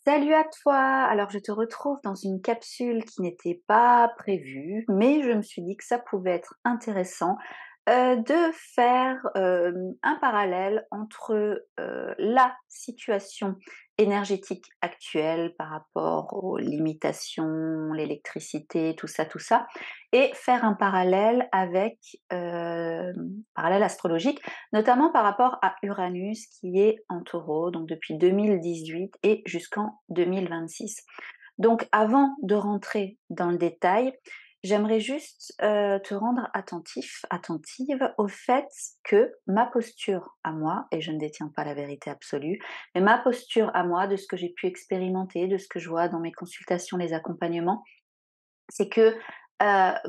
Salut à toi! Alors je te retrouve dans une capsule qui n'était pas prévue, mais je me suis dit que ça pouvait être intéressant, de faire, un parallèle entre, la situation énergétique actuelle par rapport aux limitations, l'électricité, tout ça et faire un parallèle avec, parallèle astrologique, notamment par rapport à Uranus qui est en Taureau, donc depuis 2018 et jusqu'en 2026. Donc avant de rentrer dans le détail, j'aimerais juste, te rendre attentive au fait que ma posture à moi, et je ne détiens pas la vérité absolue, mais ma posture à moi, de ce que j'ai pu expérimenter, de ce que je vois dans mes consultations, les accompagnements, c'est que,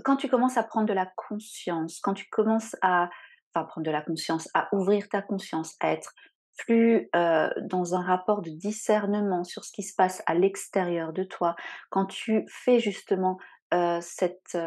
quand tu commences à prendre de la conscience, quand tu commences à enfin prendre de la conscience, à ouvrir ta conscience, à être plus, dans un rapport de discernement sur ce qui se passe à l'extérieur de toi, quand tu fais justement, cette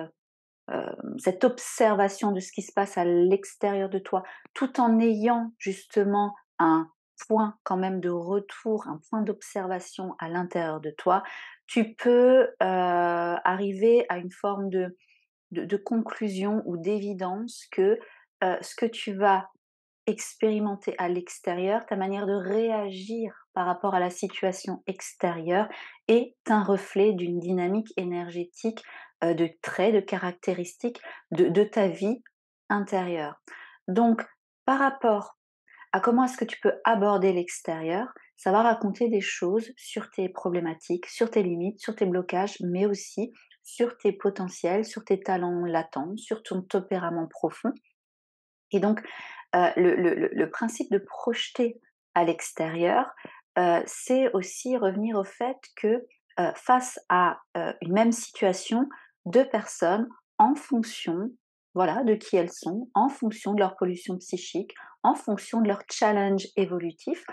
observation de ce qui se passe à l'extérieur de toi, tout en ayant justement un point quand même de retour, un point d'observation à l'intérieur de toi, tu peux arriver à une forme de conclusion ou d'évidence que ce que tu vas expérimenter à l'extérieur, ta manière de réagir par rapport à la situation extérieure est un reflet d'une dynamique énergétique, de traits, de caractéristiques de ta vie intérieure. Donc, par rapport à comment est-ce que tu peux aborder l'extérieur, ça va raconter des choses sur tes problématiques, sur tes limites, sur tes blocages, mais aussi sur tes potentiels, sur tes talents latents, sur ton tempérament profond. Et donc, le principe de projeter à l'extérieur, c'est aussi revenir au fait que, face à, une même situation, 2 personnes en fonction, voilà, de qui elles sont, en fonction de leur pollution psychique, en fonction de leur challenge évolutif,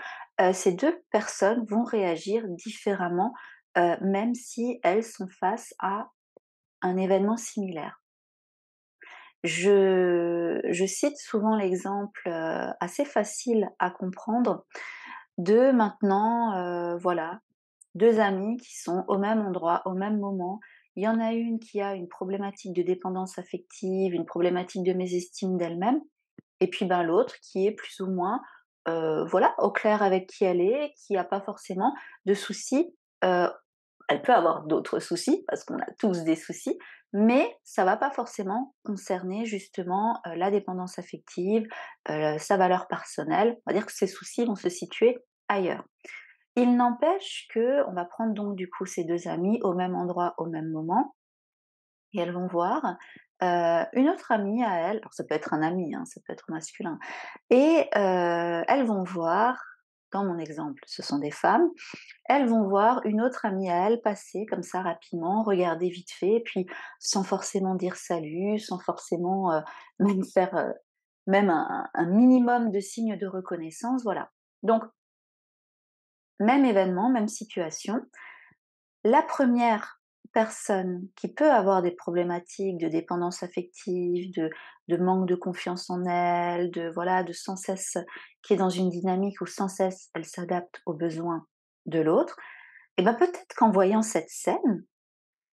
ces 2 personnes vont réagir différemment, même si elles sont face à un événement similaire. Je cite souvent l'exemple, assez facile à comprendre de maintenant, voilà, 2 amies qui sont au même endroit, au même moment. Il y en a une qui a une problématique de dépendance affective, une problématique de mésestime d'elle-même et puis, ben, l'autre qui est plus ou moins, voilà, au clair avec qui elle est, qui a pas forcément de soucis, heu elle peut avoir d'autres soucis, parce qu'on a tous des soucis, mais ça va pas forcément concerner justement, la dépendance affective, sa valeur personnelle. On va dire que ses soucis vont se situer ailleurs. Il n'empêche que on va prendre donc du coup ces 2 amies au même endroit, au même moment et elles vont voir, une autre amie à elles, alors ça peut être un ami, hein, ça peut être masculin et elles vont voir, dans mon exemple, ce sont des femmes, elles vont voir une autre amie à elles passer comme ça rapidement, regarder vite fait, puis sans forcément dire salut, sans forcément, même faire, même un minimum de signes de reconnaissance, voilà. Donc même événement, même situation. La première personne qui peut avoir des problématiques de dépendance affective, de manque de confiance en elle, de voilà, de sans cesse qui est dans une dynamique où sans cesse elle s'adapte aux besoins de l'autre, et ben peut-être qu'en voyant cette scène,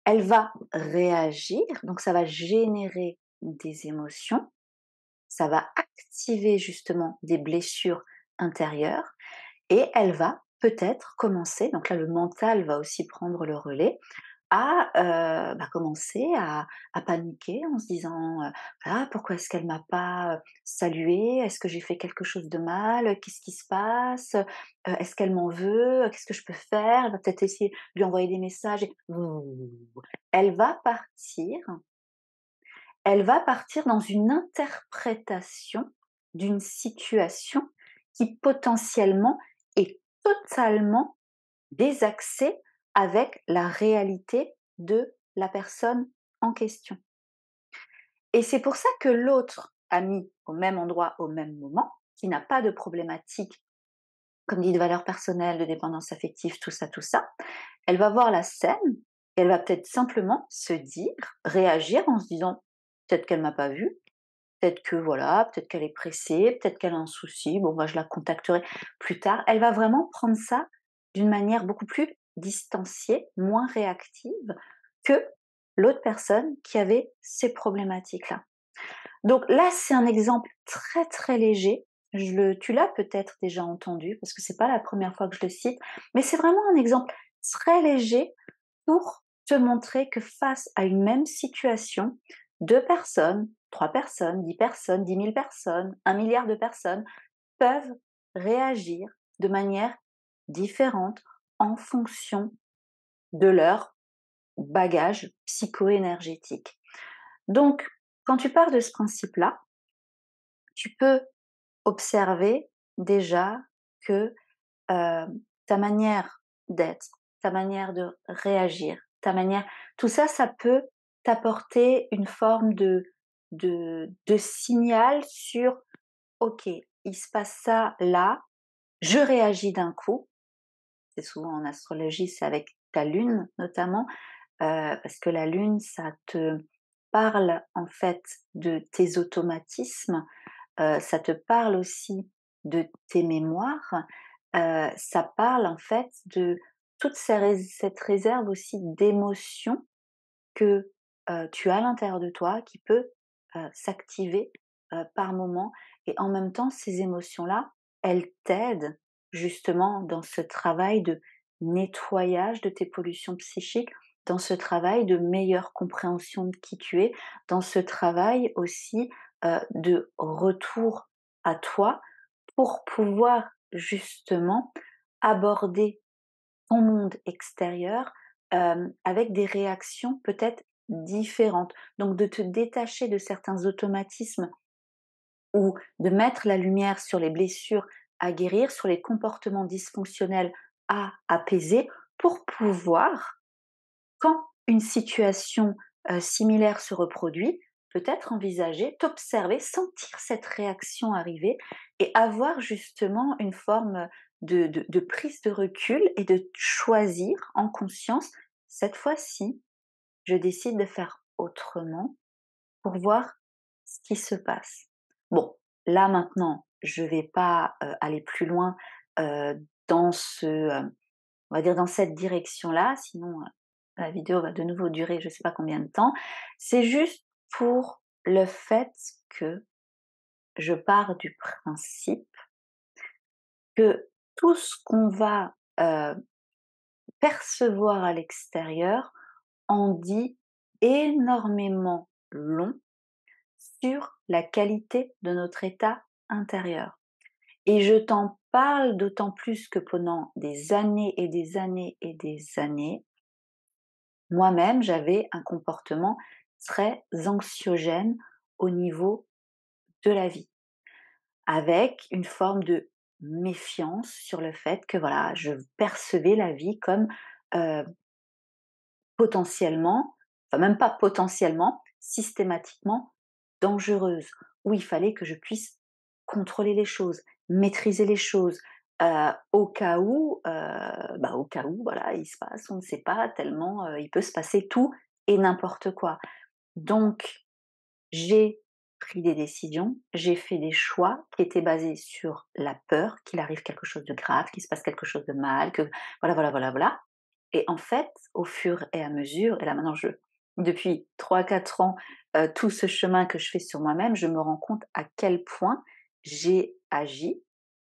elle va réagir, donc ça va générer des émotions, ça va activer justement des blessures intérieures et elle va peut-être commencer, donc là le mental va aussi prendre le relais, à, bah, commencer à paniquer en se disant, «Ah pourquoi est-ce qu'elle m'a pas, saluée? Est-ce que j'ai fait quelque chose de mal? Qu'est-ce qui se passe? Est-ce qu'elle m'en veut? Qu'est-ce que je peux faire?» Elle va peut-être essayer de lui envoyer des messages et elle va partir elle va partir dans une interprétation d'une situation qui potentiellement est totalement désaxée avec la réalité de la personne en question. Et c'est pour ça que l'autre a mis au même endroit, au même moment, qui n'a pas de problématique, comme dit, de valeur personnelle, de dépendance affective, tout ça, elle va voir la scène et elle va peut-être simplement se dire, réagir en se disant: «Peut-être qu'elle m'a pas vue, peut-être que voilà, peut-être qu'elle est pressée, peut-être qu'elle a un souci, bon bah, je la contacterai plus tard». Elle va vraiment prendre ça d'une manière beaucoup plus distanciée, moins réactive que l'autre personne qui avait ces problématiques-là. Donc là, c'est un exemple très, très léger. Tu l'as peut-être déjà entendu parce que c'est pas la première fois que je le cite, mais c'est vraiment un exemple très léger pour te montrer que face à une même situation, 2 personnes, 3 personnes, 10 personnes, 10 000 personnes, 1 milliard de personnes peuvent réagir de manière différente en fonction de leur bagage psycho-énergétique. Donc, quand tu pars de ce principe-là, tu peux observer déjà que ta manière d'être, ta manière de réagir, ta manière, tout ça, ça peut t'apporter une forme de signal sur: «OK, il se passe ça là, je réagis d'un coup». C'est souvent en astrologie, c'est avec ta lune notamment, parce que la lune, ça te parle en fait de tes automatismes, ça te parle aussi de tes mémoires, ça parle en fait de toute cette réserve aussi d'émotions que, tu as à l'intérieur de toi qui peut, s'activer, par moment, et en même temps ces émotions-là, elles t'aident justement dans ce travail de nettoyage de tes pollutions psychiques, dans ce travail de meilleure compréhension de qui tu es, dans ce travail aussi, de retour à toi pour pouvoir justement aborder ton monde extérieur, avec des réactions peut-être différentes. Donc de te détacher de certains automatismes ou de mettre la lumière sur les blessures à guérir, sur les comportements dysfonctionnels à apaiser pour pouvoir, quand une situation, similaire se reproduit, peut-être envisager, t'observer, sentir cette réaction arriver et avoir justement une forme de prise de recul et de choisir en conscience: «Cette fois-ci, je décide de faire autrement pour voir ce qui se passe». Bon, là maintenant, je vais pas, aller plus loin, dans on va dire dans cette direction-là, sinon, la vidéo va de nouveau durer je sais pas combien de temps. C'est juste pour le fait que je pars du principe que tout ce qu'on va, percevoir à l'extérieur en dit énormément long sur la qualité de notre état intérieur. Et je t'en parle d'autant plus que pendant des années et des années et des années, moi-même, j'avais un comportement très anxiogène au niveau de la vie, avec une forme de méfiance sur le fait que voilà, je percevais la vie comme, heu, potentiellement, enfin même pas potentiellement, systématiquement dangereuse, où il fallait que je puisse contrôler les choses, maîtriser les choses, au cas où voilà, il se passe, on ne sait pas tellement, il peut se passer tout et n'importe quoi. Donc j'ai pris des décisions, j'ai fait des choix qui étaient basés sur la peur qu'il arrive quelque chose de grave, qu'il se passe quelque chose de mal, que voilà, voilà, voilà, voilà. Et en fait, au fur et à mesure, et là maintenant depuis 3 4 ans, tout ce chemin que je fais sur moi-même, je me rends compte à quel point j'ai agi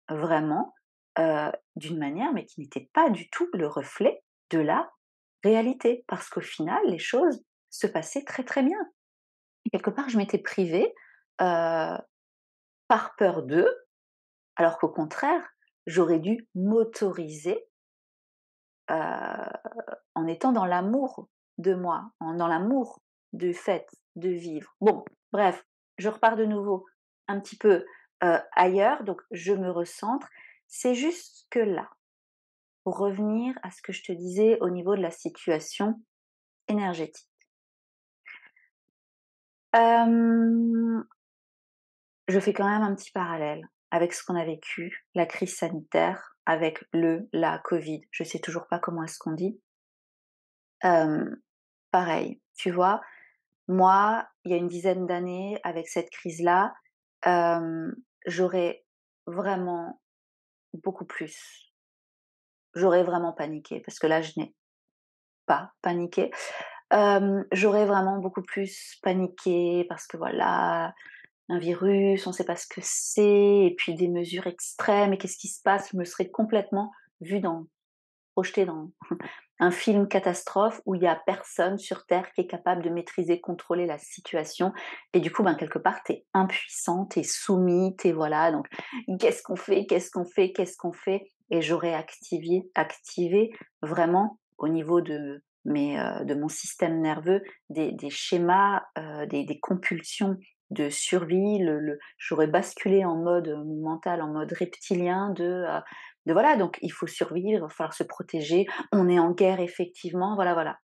vraiment, d'une manière, mais qui n'était pas du tout le reflet de la réalité. Parce qu'au final, les choses se passaient très, très bien. Et quelque part, je m'étais privée, par peur d'eux, alors qu'au contraire, j'aurais dû m'autoriser, en étant dans l'amour de moi, dans l'amour du fait de vivre. Bon, bref, je repars de nouveau un petit peu, ailleurs, donc je me recentre. C'est juste que là, pour revenir à ce que je te disais au niveau de la situation énergétique. Hem, je fais quand même un petit parallèle avec ce qu'on a vécu, la crise sanitaire, avec la Covid. Je sais toujours pas comment est-ce qu'on dit. Hem, Pareil, tu vois? Moi, il y a une dizaine d'années, avec cette crise-là, j'aurais vraiment beaucoup plus j'aurais vraiment paniqué parce que là, je n'ai pas paniqué. J'aurais vraiment beaucoup plus paniqué parce que voilà, un virus, on ne sait pas ce que c'est et puis des mesures extrêmes et qu'est-ce qui se passe? Je me serais complètement vue projetée dans un film catastrophe où il y a personne sur terre qui est capable de maîtriser, contrôler la situation et du coup, ben, quelque part, tu es impuissante, tu es soumise, tu es voilà, donc qu'est-ce qu'on fait? Qu'est-ce qu'on fait? Qu'est-ce qu'on fait? Et j'aurais activé vraiment au niveau de mon système nerveux des schémas, des compulsions de survie, j'aurais basculé en mode, mon mental en mode reptilien de voilà, donc il faut survivre, il va falloir se protéger, on est en guerre effectivement, voilà, voilà.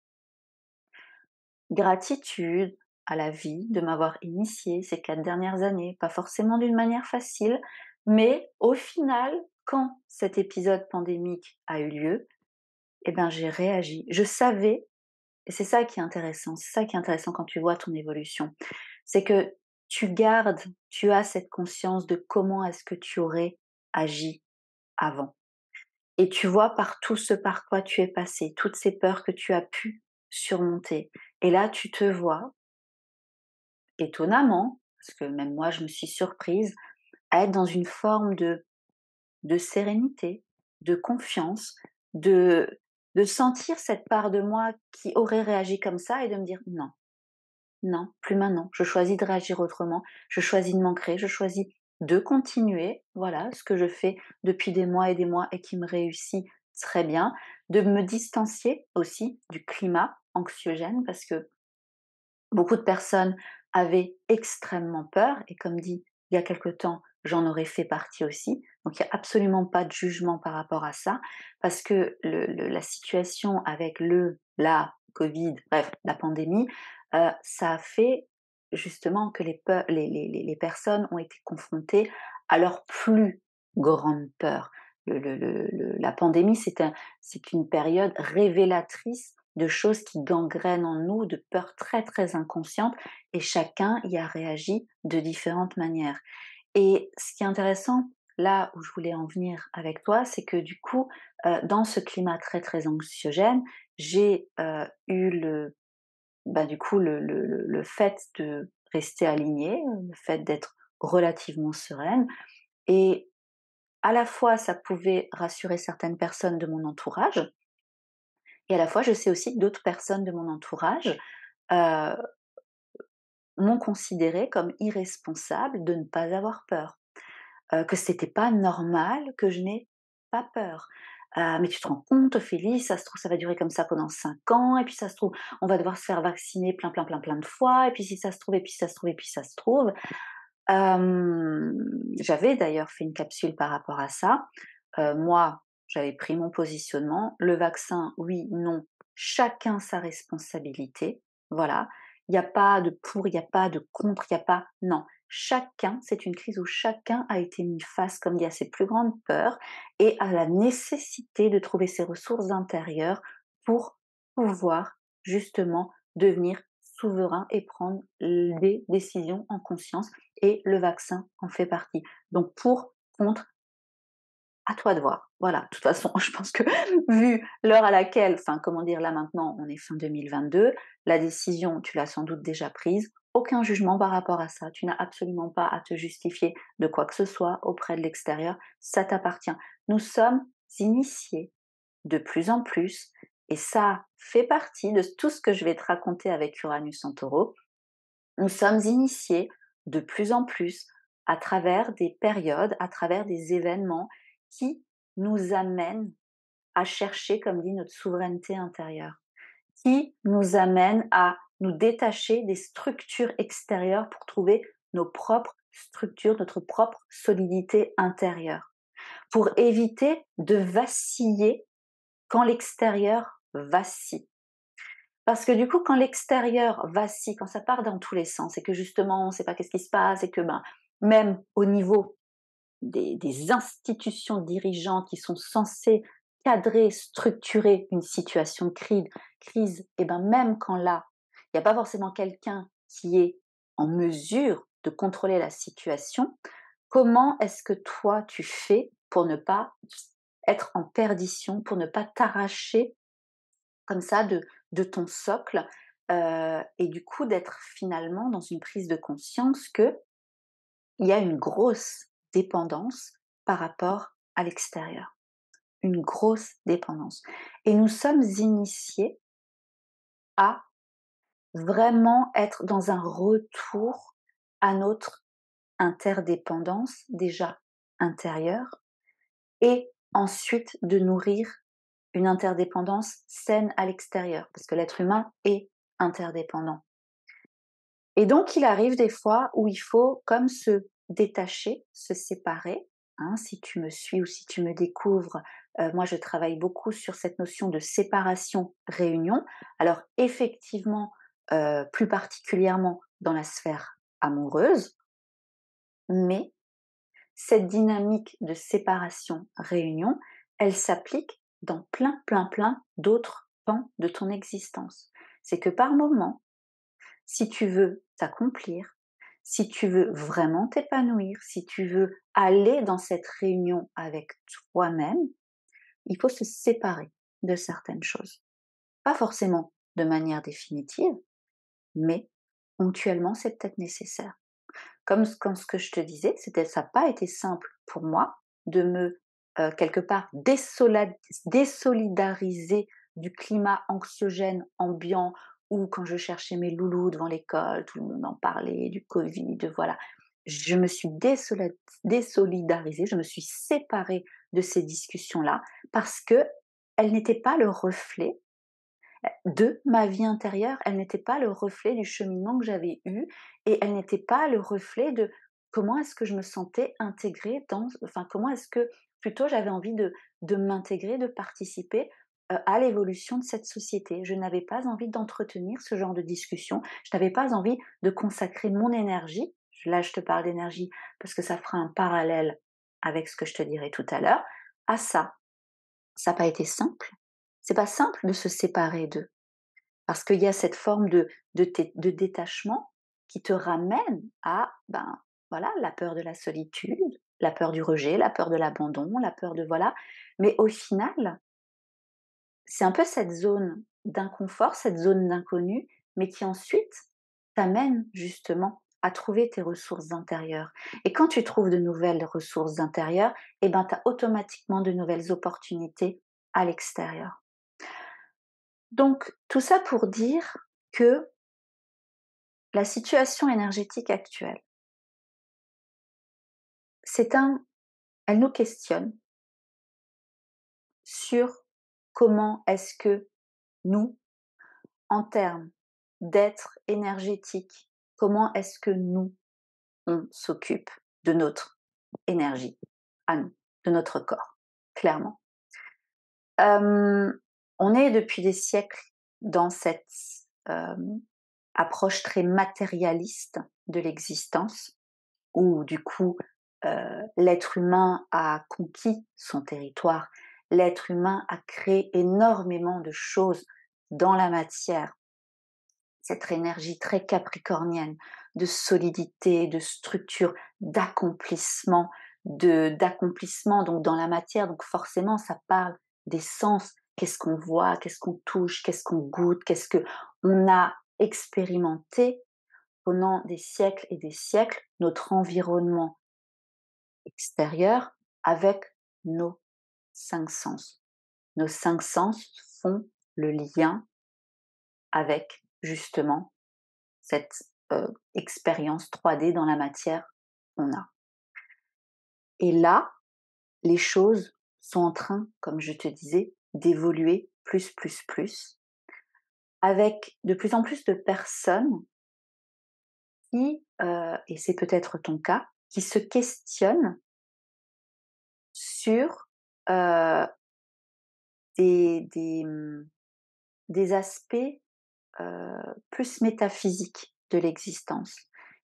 Gratitude à la vie de m'avoir initiée ces 4 dernières années, pas forcément d'une manière facile, mais au final, quand cet épisode pandémique a eu lieu, eh ben, j'ai réagi. Je savais et c'est ça qui est intéressant, c'est ça qui est intéressant quand tu vois ton évolution, c'est que tu as cette conscience de comment est-ce que tu aurais agi avant. Et tu vois par tout ce par quoi tu es passé, toutes ces peurs que tu as pu surmonter. Et là, tu te vois, étonnamment, parce que même moi je me suis surprise, à être dans une forme de sérénité, de confiance, de, de sentir cette part de moi qui aurait réagi comme ça et de me dire non, non, plus maintenant. Je choisis de réagir autrement, je choisis de m'ancrer, je choisis de continuer, voilà, ce que je fais depuis des mois et qui me réussit très bien, de me distancier aussi du climat anxiogène parce que beaucoup de personnes avaient extrêmement peur et comme dit il y a quelque temps, j'en aurais fait partie aussi. Donc il y a absolument pas de jugement par rapport à ça parce que la situation avec la Covid, bref, la pandémie, ça a fait justement que les personnes ont été confrontées à leur plus grande peur. La pandémie, c'est une période révélatrice de choses qui gangrènent en nous, de peurs très, très inconscientes et chacun y a réagi de différentes manières. Et ce qui est intéressant, là où je voulais en venir avec toi, c'est que du coup, dans ce climat très, très anxiogène, j'ai, eu du coup, le fait de rester alignée, le fait d'être relativement sereine et à la fois ça pouvait rassurer certaines personnes de mon entourage et à la fois je sais aussi que d'autres personnes de mon entourage, heu, m'ont considérée comme irresponsable de ne pas avoir peur. Que c'était pas normal que je n'ai pas peur. «Mais tu te rends compte Ophélie, ça se trouve ça va durer comme ça pendant 5 ans et puis ça se trouve on va devoir se faire vacciner plein, plein, plein, plein de fois et puis si ça se trouve et puis ça se trouve et puis ça se trouve». J'avais d'ailleurs fait une capsule par rapport à ça. Moi, j'avais pris mon positionnement. Le vaccin, oui, non, chacun sa responsabilité. Voilà. Il n'y a pas de pour, il n'y a pas de contre, il n'y a pas. Non. Chacun, c'est une crise où chacun a été mis face, comme dit, à ses plus grandes peurs et à la nécessité de trouver ses ressources intérieures pour pouvoir justement devenir souverain et prendre des décisions en conscience et le vaccin en fait partie. Donc pour, contre, à toi de voir. Voilà, de toute façon, je pense que vu l'heure à laquelle, enfin comment dire, là maintenant, on est fin 2022, la décision, tu l'as sans doute déjà prise. Aucun jugement par rapport à ça. Tu n'as absolument pas à te justifier de quoi que ce soit auprès de l'extérieur. Ça t'appartient. Nous sommes initiés de plus en plus, et ça fait partie de tout ce que je vais te raconter avec Uranus en taureau. Nous sommes initiés de plus en plus à travers des périodes, à travers des événements qui nous amènent à chercher, comme dit, notre souveraineté intérieure, qui nous amènent à nous détacher des structures extérieures pour trouver nos propres structures, notre propre solidité intérieure, pour éviter de vaciller quand l'extérieur vacille. Parce que du coup, quand l'extérieur vacille, quand ça part dans tous les sens et que justement on ne sait pas qu'est-ce qui se passe et que ben, même au niveau des institutions dirigeantes qui sont censées cadrer, structurer une situation de crise et ben même quand là, il n'y a pas forcément quelqu'un qui est en mesure de contrôler la situation, comment est-ce que toi tu fais pour ne pas être en perdition, pour ne pas t'arracher comme ça de ton socle, et du coup d'être finalement dans une prise de conscience qu'il y a une grosse dépendance par rapport à l'extérieur. Une grosse dépendance. Et nous sommes initiés à vraiment être dans un retour à notre interdépendance déjà intérieure et ensuite de nourrir une interdépendance saine à l'extérieur, parce que l'être humain est interdépendant. Et donc il arrive des fois où il faut comme se détacher, se séparer, hein. Si tu me suis ou si tu me découvres, moi je travaille beaucoup sur cette notion de séparation-réunion. Alors effectivement, plus particulièrement dans la sphère amoureuse, mais cette dynamique de séparation-réunion, elle s'applique dans plein, plein, plein d'autres pans de ton existence. C'est que par moment, si tu veux t'accomplir, si tu veux vraiment t'épanouir, si tu veux aller dans cette réunion avec toi-même, il faut se séparer de certaines choses. Pas forcément de manière définitive, mais ponctuellement, c'est peut-être nécessaire. Comme quand ce que je te disais, ça n'a pas été simple pour moi de me, quelque part désolidariser du climat anxiogène ambiant où quand je cherchais mes loulous devant l'école, tout le monde en parlait, du Covid, voilà. Je me suis désolidarisée, je me suis séparée de ces discussions-là parce qu'elles n'étaient pas le reflet de ma vie intérieure, elle n'était pas le reflet du cheminement que j'avais eu et elle n'était pas le reflet de comment est-ce que je me sentais intégrée enfin comment est-ce que plutôt j'avais envie de m'intégrer, de participer à l'évolution de cette société. Je n'avais pas envie d'entretenir ce genre de discussion, je n'avais pas envie de consacrer mon énergie, là je te parle d'énergie parce que ça fera un parallèle avec ce que je te dirai tout à l'heure, à ça. Ça n'a pas été simple, c'est pas simple de se séparer d'eux. Parce qu'il y a cette forme de détachement qui te ramène à, ben, voilà, la peur de la solitude, la peur du rejet, la peur de l'abandon, la peur de voilà. Mais au final, c'est un peu cette zone d'inconfort, cette zone d'inconnu, mais qui ensuite t'amène justement à trouver tes ressources intérieures. Et quand tu trouves de nouvelles ressources intérieures, eh ben, tu as automatiquement de nouvelles opportunités à l'extérieur. Donc, tout ça pour dire que la situation énergétique actuelle, c'est un elle nous questionne sur comment est-ce que nous, en termes d'être énergétique, comment est-ce que nous, on s'occupe de notre énergie à nous, de notre corps, clairement. On est depuis des siècles dans cette, hem, approche très matérialiste de l'existence où du coup, l'être humain a conquis son territoire, l'être humain a créé énormément de choses dans la matière. Cette énergie très capricornienne de solidité, de structure, d'accomplissement, d'accomplissement donc dans la matière, donc forcément ça parle des sens. Qu'est-ce qu'on voit? Qu'est-ce qu'on touche? Qu'est-ce qu'on goûte? Qu'est-ce qu'on a expérimenté pendant des siècles et des siècles, notre environnement extérieur avec nos 5 sens. Nos 5 sens font le lien avec justement cette, expérience 3D dans la matière qu'on a. Et là, les choses sont en train, comme je te disais, d'évoluer plus, plus, plus, avec de plus en plus de personnes qui, et c'est peut-être ton cas, qui se questionnent sur, heu, des aspects, plus métaphysiques de l'existence.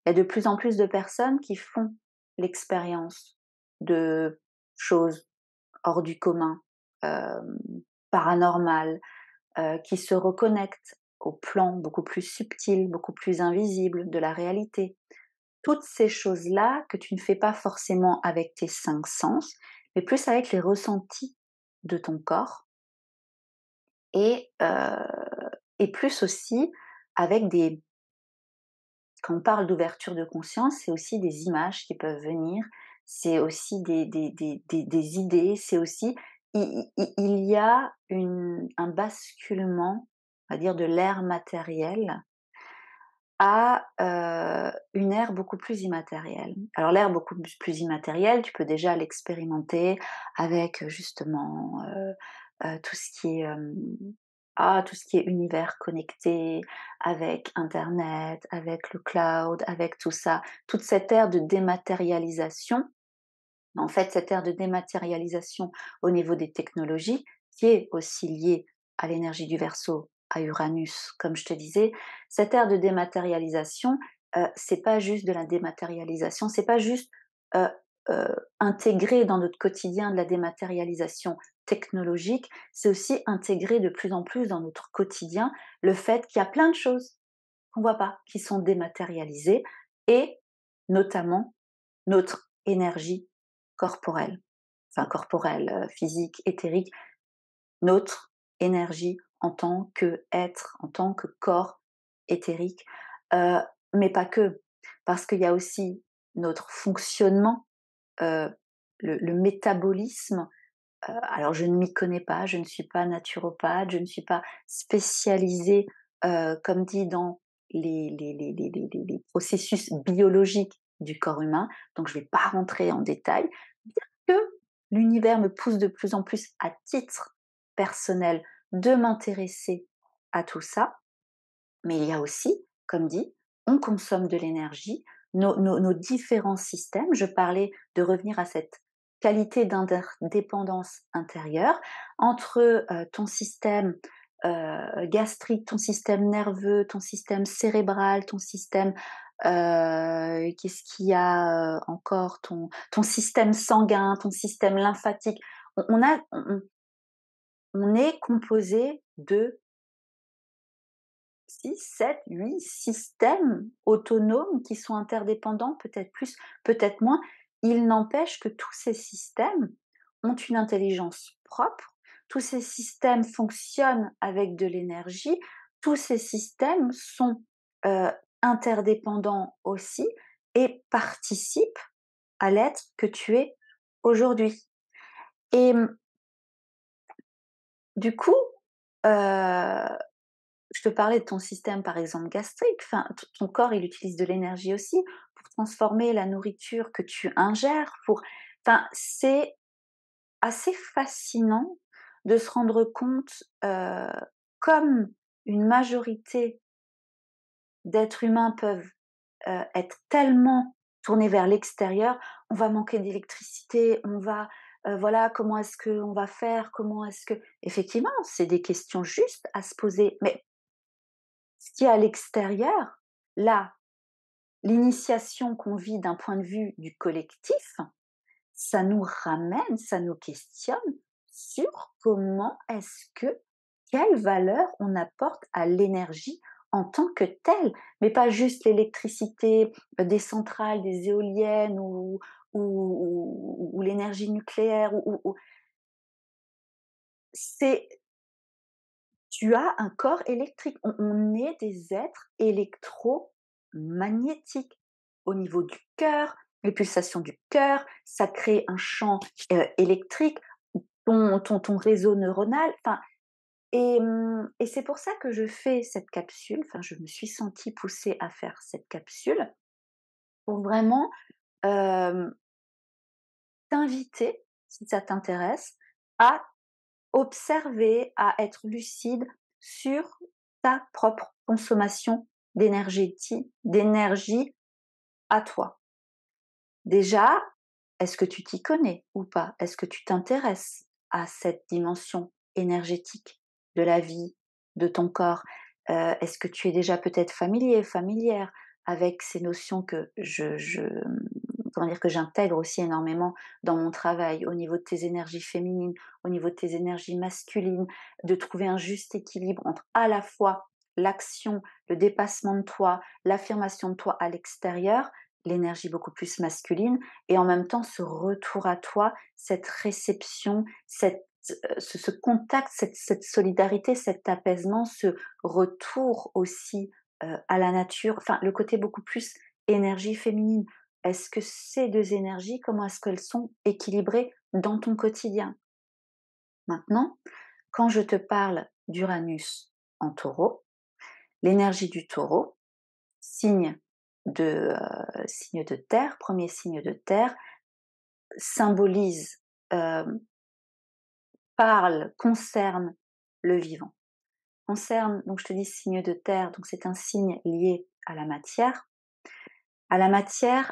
Il y a de plus en plus de personnes qui font l'expérience de choses hors du commun, hem, paranormales, qui se reconnectent au plan beaucoup plus subtil, beaucoup plus invisible de la réalité. Toutes ces choses-là que tu ne fais pas forcément avec tes 5 sens, mais plus avec les ressentis de ton corps et plus aussi avec des quand on parle d'ouverture de conscience, c'est aussi des images qui peuvent venir, c'est aussi des idées, c'est aussi il y a un basculement, on va dire, de l'ère matérielle à, une ère beaucoup plus immatérielle. Alors l'ère beaucoup plus immatérielle, tu peux déjà l'expérimenter avec, justement, tout ce qui est, tout ce qui est univers connecté, avec internet, avec le cloud, avec tout ça. Toute cette ère de dématérialisation, en fait, cette ère de dématérialisation au niveau des technologies, qui est aussi liée à l'énergie du Verseau, à Uranus, comme je te disais, cette ère de dématérialisation, c'est pas juste de la dématérialisation, c'est pas juste, heu intégrer dans notre quotidien de la dématérialisation technologique, c'est aussi intégrer de plus en plus dans notre quotidien le fait qu'il y a plein de choses qu'on voit pas, qui sont dématérialisées et notamment notre énergie corporelle, enfin corporelle, physique, éthérique, notre énergie en tant qu'être, en tant que corps éthérique, heu, mais pas que. Parce qu'il y a aussi notre fonctionnement, heu, le métabolisme. Alors je ne m'y connais pas, je ne suis pas naturopathe, je ne suis pas spécialisée, comme dit dans les processus biologiques du corps humain, donc je ne vais pas rentrer en détail. Dire que l'univers me pousse de plus en plus à titre personnel de m'intéresser à tout ça, mais il y a aussi, comme dit, on consomme de l'énergie, nos différents systèmes. Je parlais de revenir à cette qualité d'interdépendance intérieure entre ton système gastrique, ton système nerveux, ton système cérébral, ton système, qu'est-ce qu'il y a encore, ton système sanguin, ton système lymphatique. On est composé de 6, 7, 8 systèmes autonomes qui sont interdépendants, peut-être plus, peut-être moins. Il n'empêche que tous ces systèmes ont une intelligence propre, tous ces systèmes fonctionnent avec de l'énergie, tous ces systèmes sont, heu, interdépendants aussi et participent à l'être que tu es aujourd'hui et du coup, heu je te parlais de ton système, par exemple, gastrique. Enfin, ton corps, il utilise de l'énergie aussi pour transformer la nourriture que tu ingères. Enfin, c'est assez fascinant de se rendre compte, comme une majorité d'êtres humains peuvent être tellement tournés vers l'extérieur. On va manquer d'électricité, on va, voilà, comment est-ce qu'on va faire, comment est-ce que. Effectivement, c'est des questions justes à se poser, mais ce qui est à l'extérieur, là, l'initiation qu'on vit d'un point de vue du collectif, ça nous ramène, ça nous questionne sur comment est-ce que quelle valeur on apporte à l'énergie en tant que telle, mais pas juste l'électricité, des centrales, des éoliennes ou l'énergie nucléaire ou c'est tu as un corps électrique. On est des êtres électromagnétiques. Au niveau du cœur, les pulsations du cœur, ça crée un champ, électrique, ton réseau neuronal, enfin et c'est pour ça que je fais cette capsule, enfin je me suis sentie poussée à faire cette capsule pour vraiment, hem, t'inviter, si ça t'intéresse, à observer, à être lucide sur ta propre consommation d'énergie à toi. Déjà, est-ce que tu t'y connais ou pas? Est-ce que tu t'intéresses à cette dimension énergétique de la vie, de ton corps? Est-ce que tu es déjà peut-être familier, familière avec ces notions que comment dire? Que j'intègre aussi énormément dans mon travail, au niveau de tes énergies féminines, au niveau de tes énergies masculines, de trouver un juste équilibre entre à la fois l'action, le dépassement de toi, l'affirmation de toi à l'extérieur, l'énergie beaucoup plus masculine et en même temps ce retour à toi, cette réception, ce contact, cette solidarité, cet apaisement, ce retour aussi, à la nature, enfin le côté beaucoup plus énergie féminine. Est-ce que ces 2 énergies, comment est-ce qu'elles sont équilibrées dans ton quotidien? Maintenant, quand je te parle d'Uranus en Taureau, l'énergie du Taureau, signe signe de terre, premier signe de terre, symbolise, parle, concerne le vivant. Concerne, donc je te dis signe de terre, donc c'est un signe lié à la matière,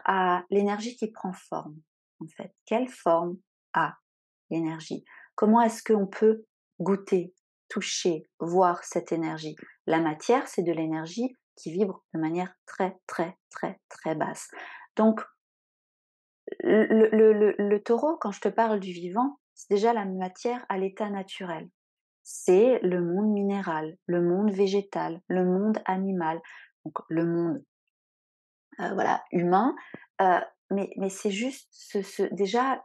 à l'énergie qui prend forme, en fait. Quelle forme a l'énergie? Comment est-ce qu'on peut goûter, toucher, voir cette énergie? La matière, c'est de l'énergie qui vibre de manière très, très, très, très basse. Donc, le taureau, quand je te parle du vivant, c'est déjà la matière à l'état naturel. C'est le monde minéral, le monde végétal, le monde animal, donc le monde voilà, humain, heu, mais c'est juste déjà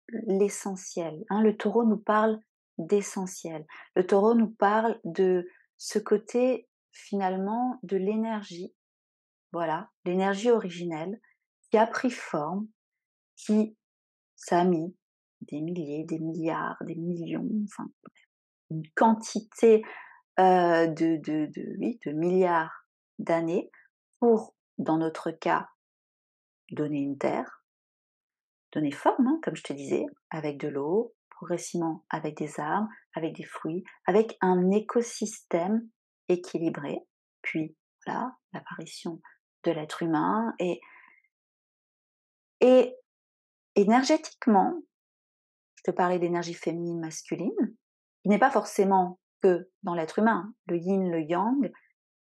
l'essentiel, hein. Le taureau nous parle d'essentiel. Le taureau nous parle de ce côté, finalement, de l'énergie, voilà, l'énergie originelle qui a pris forme, qui ça a mis des milliers, des milliards, des millions, enfin, une quantité, oui, de milliards d'années pour, dans notre cas, donner une terre, donner forme, hein, comme je te disais, avec de l'eau, progressivement avec des arbres, avec des fruits, avec un écosystème équilibré, puis voilà, l'apparition de l'être humain et énergétiquement, je te parlais d'énergie féminine, masculine, qui n'est pas forcément que dans l'être humain. Le yin, le yang,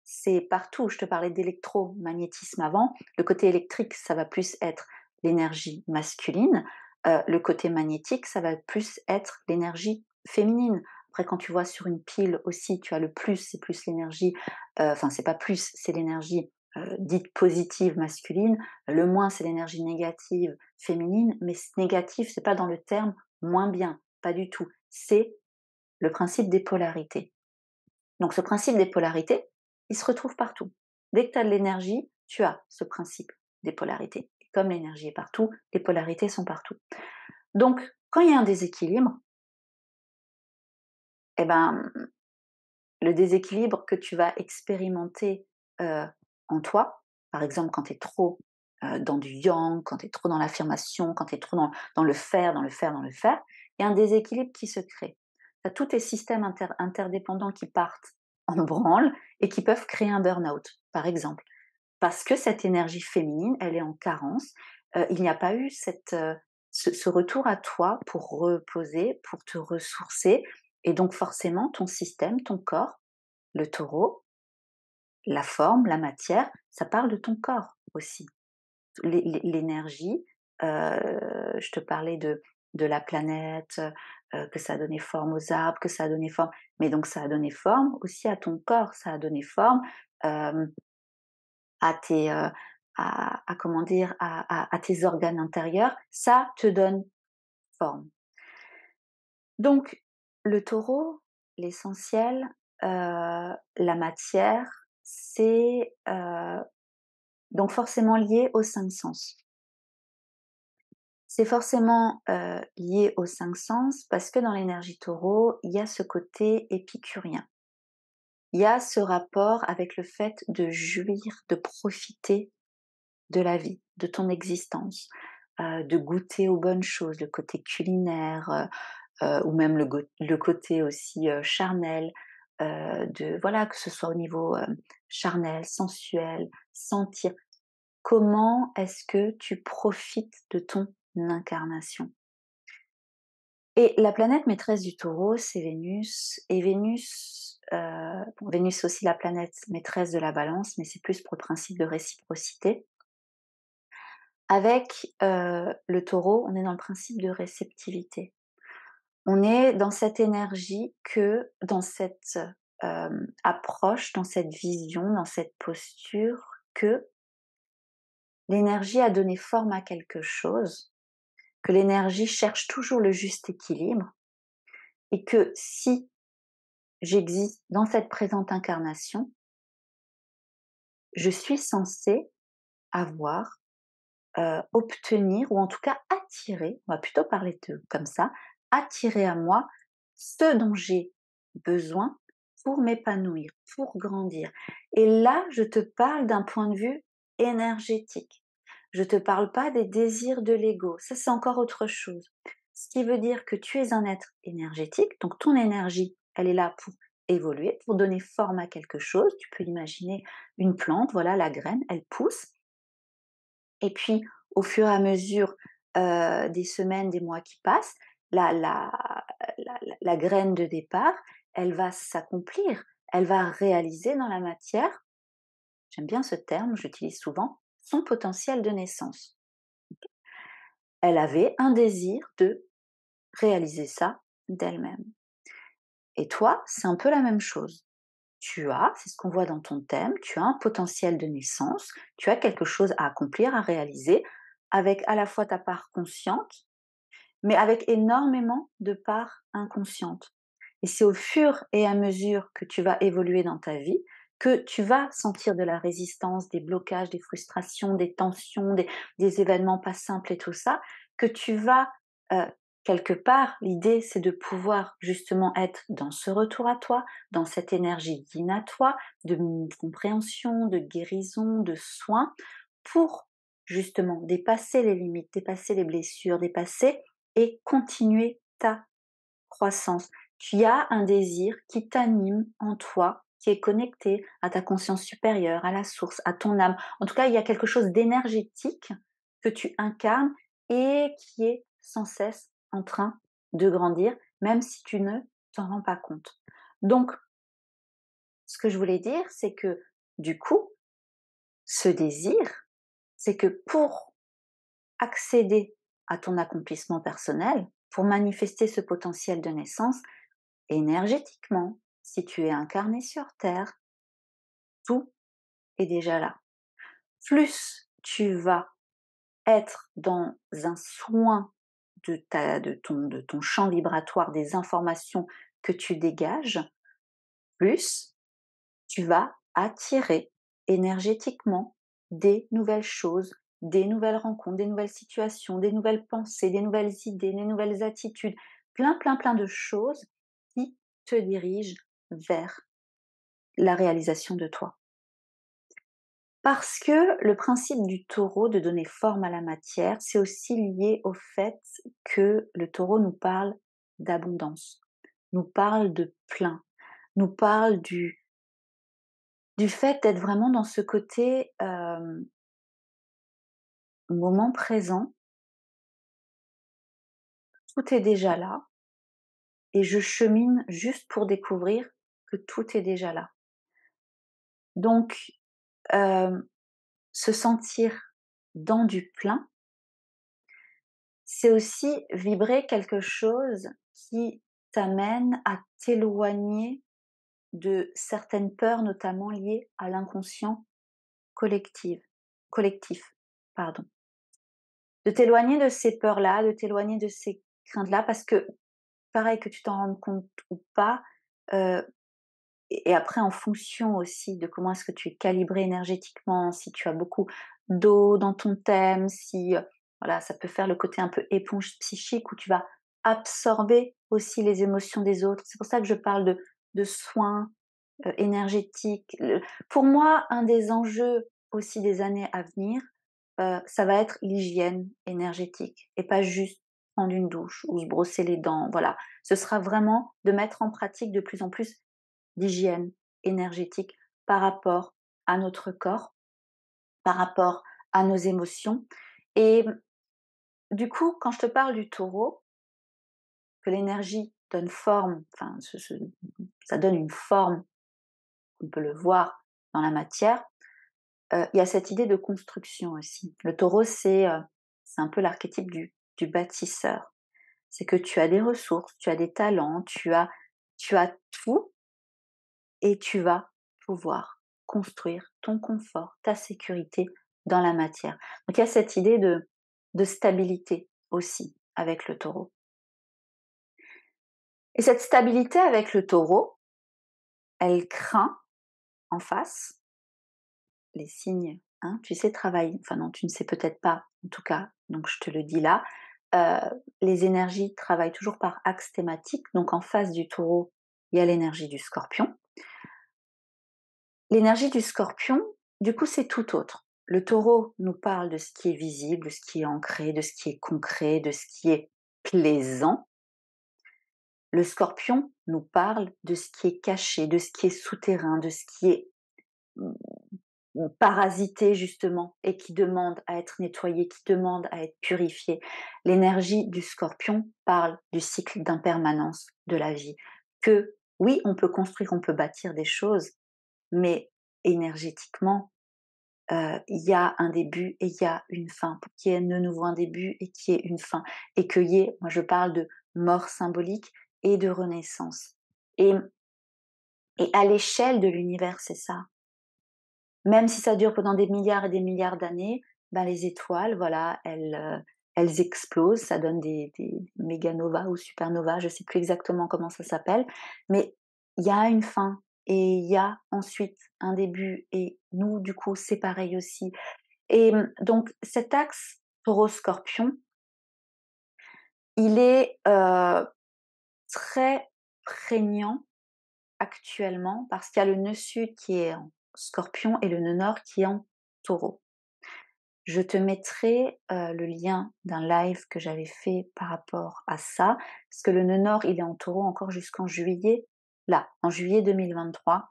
c'est partout. Je te parlais d'électromagnétisme avant. Le côté électrique, ça va plus être l'énergie masculine. Le côté magnétique, ça va plus être l'énergie féminine. Après, quand tu vois sur une pile aussi, tu as le plus, c'est plus l'énergie, enfin, c'est pas plus, c'est l'énergie dite positive masculine. Le moins, c'est l'énergie négative féminine. Mais négatif, c'est pas dans le terme moins bien, pas du tout. C'est le principe des polarités. Donc ce principe des polarités, il se retrouve partout. Dès que tu as de l'énergie, tu as ce principe des polarités. Et comme l'énergie est partout, les polarités sont partout. Donc quand il y a un déséquilibre, eh ben, le déséquilibre que tu vas expérimenter en toi, par exemple quand tu es trop dans du yang, quand tu es trop dans l'affirmation, quand tu es trop dans le faire, dans le faire, dans le faire, il y a un déséquilibre qui se crée. Tu as tous tes systèmes interdépendants qui partent en branle et qui peuvent créer un burn-out, par exemple. Parce que cette énergie féminine, elle est en carence. Il n'y a pas eu ce retour à toi pour reposer, pour te ressourcer. Et donc forcément, ton système, ton corps, le taureau, la forme, la matière, ça parle de ton corps aussi. L'énergie, je te parlais de la planète, que ça a donné forme aux arbres, que ça a donné forme, mais donc ça a donné forme aussi à ton corps, ça a donné forme, hem, à tes, comment dire? À tes organes intérieurs, ça te donne forme. Donc le taureau, l'essentiel, la matière, c'est, donc forcément lié aux 5 sens. C'est forcément, lié aux 5 sens parce que dans l'énergie taureau, il y a ce côté épicurien. Il y a ce rapport avec le fait de jouir, de profiter de la vie, de ton existence, de goûter aux bonnes choses, le côté culinaire, ou même le côté aussi, charnel, de voilà, que ce soit au niveau, charnel, sensuel, sentir. Comment est-ce que tu profites de ton incarnation? Et la planète maîtresse du Taureau, c'est Vénus et Vénus, bon Vénus est aussi la planète maîtresse de la Balance, mais c'est plus pour le principe de réciprocité. Avec, le Taureau, on est dans le principe de réceptivité. On est dans cette énergie que dans cette, approche, dans cette vision, dans cette posture que l'énergie a donné forme à quelque chose, que l'énergie cherche toujours le juste équilibre et que si j'existe dans cette présente incarnation, je suis censée avoir, obtenir ou en tout cas attirer, on va plutôt parler de comme ça, attirer à moi ce dont j'ai besoin pour m'épanouir, pour grandir. Et là, je te parle d'un point de vue énergétique. Je te parle pas des désirs de l'ego, ça c'est encore autre chose. Ce qui veut dire que tu es un être énergétique, donc ton énergie, elle est là pour évoluer, pour donner forme à quelque chose. Tu peux imaginer une plante, voilà la graine, elle pousse et puis, au fur et à mesure, des semaines, des mois qui passent, la la la graine de départ, elle va s'accomplir, elle va réaliser dans la matière, j'aime bien ce terme, j'utilise souvent, son potentiel de naissance. Elle avait un désir de réaliser ça d'elle-même. Et toi, c'est un peu la même chose. Tu as, c'est ce qu'on voit dans ton thème, tu as un potentiel de naissance, tu as quelque chose à accomplir, à réaliser, avec à la fois ta part consciente, mais avec énormément de parts inconscientes. Et c'est au fur et à mesure que tu vas évoluer dans ta vie que tu vas sentir de la résistance, des blocages, des frustrations, des tensions, des événements pas simples et tout ça, que tu vas, euh, quelque part, l'idée c'est de pouvoir justement être dans ce retour à toi, dans cette énergie yin à toi, de compréhension, de guérison, de soin, pour justement dépasser les limites, dépasser les blessures, dépasser et continuer ta croissance. Tu as un désir qui t'anime en toi, qui est connecté à ta conscience supérieure, à la source, à ton âme. En tout cas, il y a quelque chose d'énergétique que tu incarnes et qui est sans cesse en train de grandir, même si tu ne t'en rends pas compte. Donc, ce que je voulais dire, c'est que du coup, ce désir, c'est que pour accéder à ton accomplissement personnel, pour manifester ce potentiel de naissance, énergétiquement, si tu es incarné sur Terre, tout est déjà là. Plus tu vas être dans un soin de ton champ vibratoire, des informations que tu dégages, plus tu vas attirer énergétiquement des nouvelles choses, des nouvelles rencontres, des nouvelles situations, des nouvelles pensées, des nouvelles idées, des nouvelles attitudes, plein, plein, plein de choses qui te dirigent vers la réalisation de toi. Parce que le principe du taureau de donner forme à la matière, c'est aussi lié au fait que le taureau nous parle d'abondance, nous parle de plein, nous parle du fait d'être vraiment dans ce côté, moment présent, tout est déjà là et je chemine juste pour découvrir que tout est déjà là. Donc, se sentir dans du plein, c'est aussi vibrer quelque chose qui t'amène à t'éloigner de certaines peurs, notamment liées à l'inconscient collectif collectif, pardon. De t'éloigner de ces peurs-là, de t'éloigner de ces craintes-là, parce que pareil, que tu t'en rendes compte ou pas, heu et après en fonction aussi de comment est-ce que tu es calibré énergétiquement, si tu as beaucoup d'eau dans ton thème, si, voilà, ça peut faire le côté un peu éponge psychique où tu vas absorber aussi les émotions des autres. C'est pour ça que je parle de soins, énergétiques. Pour moi, un des enjeux aussi des années à venir, ça va être l'hygiène énergétique et pas juste prendre une douche ou se brosser les dents, voilà. Ce sera vraiment de mettre en pratique de plus en plus d'hygiène énergétique par rapport à notre corps, par rapport à nos émotions. Et du coup, quand je te parle du taureau, que l'énergie donne forme, enfin, ça donne une forme, on peut le voir dans la matière, il y a cette idée de construction aussi. Le taureau, c'est un peu l'archétype du bâtisseur. C'est que tu as des ressources, tu as des talents, tu as tout et tu vas pouvoir construire ton confort, ta sécurité dans la matière. Donc il y a cette idée de stabilité aussi avec le taureau. Et cette stabilité avec le taureau, elle craint en face les signes, hein, tu sais, travaillent, enfin non, tu ne sais peut-être pas, en tout cas, donc je te le dis là, les énergies travaillent toujours par axe thématique, donc en face du taureau, il y a l'énergie du scorpion. L'énergie du scorpion, du coup, c'est tout autre. Le taureau nous parle de ce qui est visible, de ce qui est ancré, de ce qui est concret, de ce qui est plaisant. Le scorpion nous parle de ce qui est caché, de ce qui est souterrain, de ce qui est parasité justement et qui demande à être nettoyé, qui demande à être purifié. L'énergie du scorpion parle du cycle d'impermanence de la vie. Que oui, on peut construire, on peut bâtir des choses, mais énergétiquement, il y a un début et il y a une fin. Pour qu'il y ait de nouveau un début et qu'il y ait une fin. Et qu'il y ait, moi je parle de mort symbolique et de renaissance. Et, et à l'échelle de l'univers, c'est ça. Même si ça dure pendant des milliards et des milliards d'années, ben les étoiles, voilà, elles explosent, ça donne des méganovas ou supernovas, je ne sais plus exactement comment ça s'appelle, mais il y a une fin et il y a ensuite un début et nous, du coup, c'est pareil aussi. Et donc cet axe Taureau-Scorpion, il est, très prégnant actuellement parce qu'il y a le nœud sud qui est en Scorpion et le nœud nord qui est en Taureau. Je te mettrai, le lien d'un live que j'avais fait par rapport à ça, parce que le nœud nord, il est en Taureau encore jusqu'en juillet, là, en juillet 2023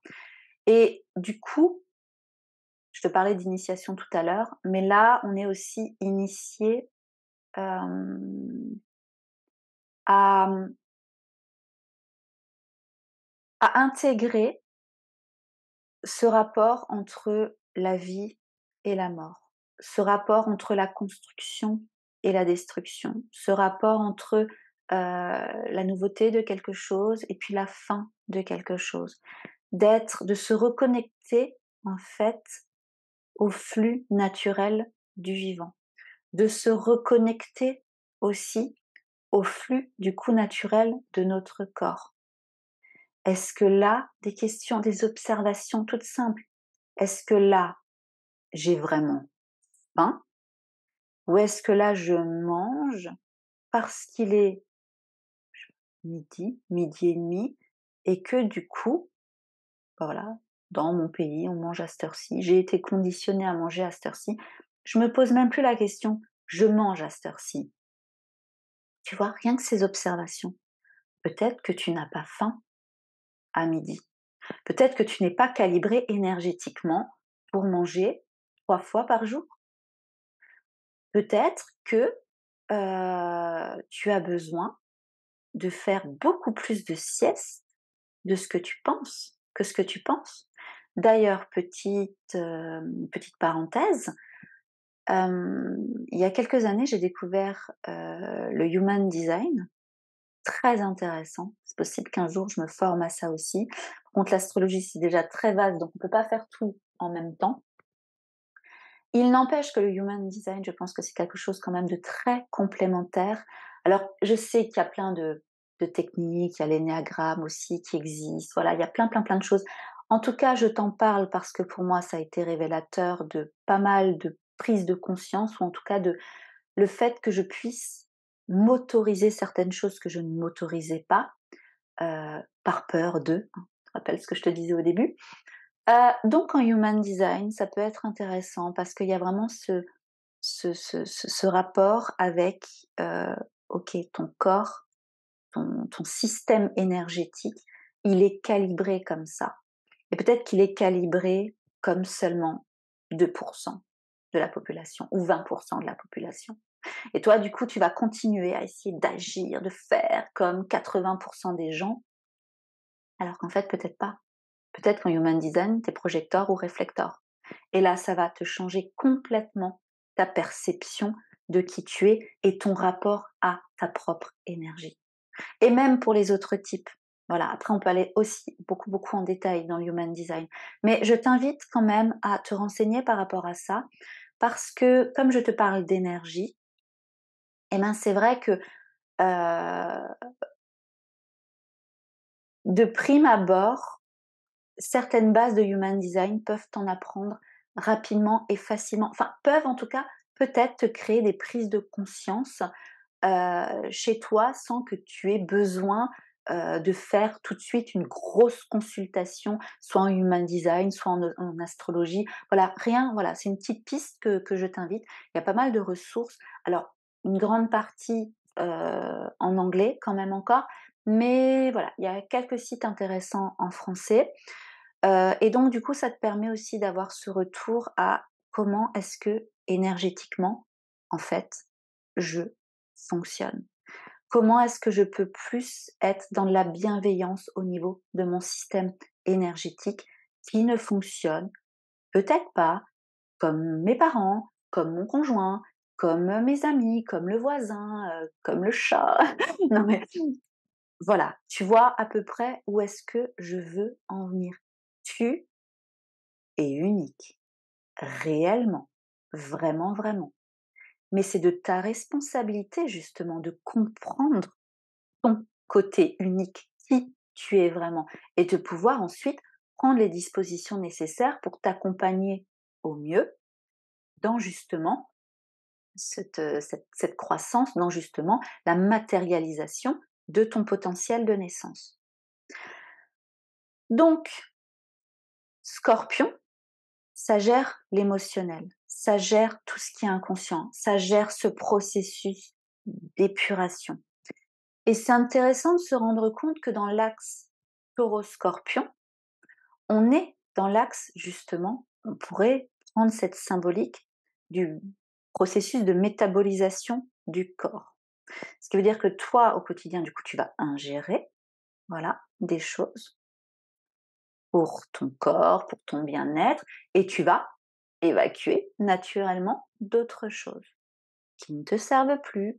et du coup, je te parlais d'initiation tout à l'heure, mais là, on est aussi initié, hem, à, à intégrer ce rapport entre la vie et la mort, ce rapport entre la construction et la destruction, ce rapport entre la nouveauté de quelque chose et puis la fin de quelque chose, de se reconnecter en fait au flux naturel du vivant, de se reconnecter aussi au flux du coup naturel de notre corps. Est-ce que là, des questions, des observations toutes simples, est-ce que là, j'ai vraiment faim? Ou est-ce que là, je mange parce qu'il est midi, midi et demi, et que du coup, bah voilà, dans mon pays, on mange à cette heure-ci. J'ai été conditionnée à manger à cette heure-ci. Je me pose même plus la question, je mange à cette heure-ci. Tu vois, rien que ces observations. Peut-être que tu n'as pas faim à midi. Peut-être que tu n'es pas calibré énergétiquement pour manger 3 fois par jour. Peut-être que tu as besoin de faire beaucoup plus de siestes de ce que tu penses, que ce que tu penses. D'ailleurs, petite parenthèse, il y a quelques années, j'ai découvert, le Human Design, très intéressant. C'est possible qu'un jour je me forme à ça aussi. Par contre, l'astrologie, c'est déjà très vaste, donc on peut pas faire tout en même temps. Il n'empêche que le Human Design, je pense que c'est quelque chose quand même de très complémentaire. Alors, je sais qu'il y a plein de techniques, il y a l'énéagramme aussi qui existe, voilà, il y a plein, plein, plein de choses. En tout cas, je t'en parle parce que pour moi, ça a été révélateur de pas mal de prise de conscience ou en tout cas de le fait que je puisse m'autoriser certaines choses que je ne m'autorisais pas, par peur de, hein, tu te rappelles ce que je te disais au début? Donc en human design, ça peut être intéressant parce qu'il y a vraiment ce rapport avec, OK, ton corps, ton système énergétique, il est calibré comme ça et peut-être qu'il est calibré comme seulement 2% de la population ou 20% de la population et toi, du coup, tu vas continuer à essayer d'agir, de faire comme 80% des gens, alors qu'en fait, peut-être pas. Peut-être qu'en human design, tu es projecteur ou réflecteur. Et là, ça va te changer complètement ta perception de qui tu es et ton rapport à ta propre énergie. Et même pour les autres types. Voilà, après on peut aller aussi beaucoup, beaucoup en détail dans le human design. Mais je t'invite quand même à te renseigner par rapport à ça, parce que comme je te parle d'énergie, eh ben c'est vrai que de prime abord, certaines bases de human design peuvent t'en apprendre rapidement et facilement, enfin peuvent en tout cas peut-être te créer des prises de conscience chez toi sans que tu aies besoin, de faire tout de suite une grosse consultation, soit en human design, soit en astrologie. Voilà, rien, voilà, c'est une petite piste que je t'invite. Il y a pas mal de ressources. Alors, une grande partie, en anglais quand même encore, mais voilà, il y a quelques sites intéressants en français. Et donc du coup, ça te permet aussi d'avoir ce retour à comment est-ce que énergétiquement, en fait, je fonctionne. Comment est-ce que je peux plus être dans de la bienveillance au niveau de mon système énergétique qui ne fonctionne peut-être pas comme mes parents, comme mon conjoint, comme mes amis, comme le voisin, comme le chat. Non mais voilà, tu vois à peu près où est-ce que je veux en venir. Tu es unique, réellement, vraiment, vraiment. Mais c'est de ta responsabilité justement de comprendre ton côté unique, qui tu es vraiment, et de pouvoir ensuite prendre les dispositions nécessaires pour t'accompagner au mieux dans justement cette croissance, dans justement la matérialisation de ton potentiel de naissance. Donc, Scorpion, ça gère l'émotionnel, ça gère tout ce qui est inconscient, ça gère ce processus d'épuration. Et c'est intéressant de se rendre compte que dans l'axe Taureau-Scorpion, on est dans l'axe justement, on pourrait prendre cette symbolique du processus de métabolisation du corps. Ce qui veut dire que toi, au quotidien, du coup, tu vas ingérer, voilà, des choses pour ton corps, pour ton bien-être, et tu vas évacuer naturellement d'autres choses qui ne te servent plus,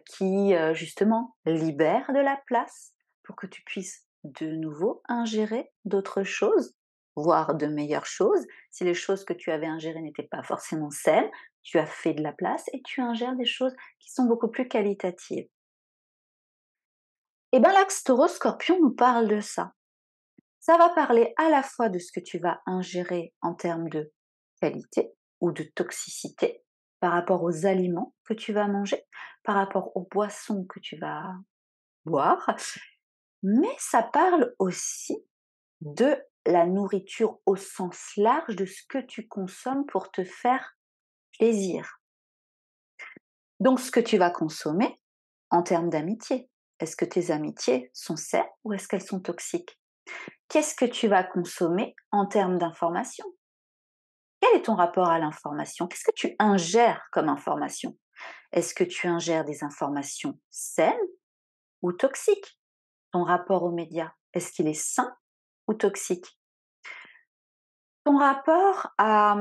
qui justement libèrent de la place pour que tu puisses de nouveau ingérer d'autres choses, voire de meilleures choses. Si les choses que tu avais ingérées n'étaient pas forcément saines, tu as fait de la place et tu ingères des choses qui sont beaucoup plus qualitatives. Et bien l'axe taureau-scorpion nous parle de ça. Ça va parler à la fois de ce que tu vas ingérer en termes de qualité ou de toxicité par rapport aux aliments que tu vas manger, par rapport aux boissons que tu vas boire, mais ça parle aussi de la nourriture au sens large, de ce que tu consommes pour te faire plaisir. Donc ce que tu vas consommer en termes d'amitié. Est-ce que tes amitiés sont saines ou est-ce qu'elles sont toxiques? Qu'est-ce que tu vas consommer en termes d'information? Quel est ton rapport à l'information? Qu'est-ce que tu ingères comme information? Est-ce que tu ingères des informations saines ou toxiques? Ton rapport aux médias, est-ce qu'il est sain ou toxique? Ton rapport à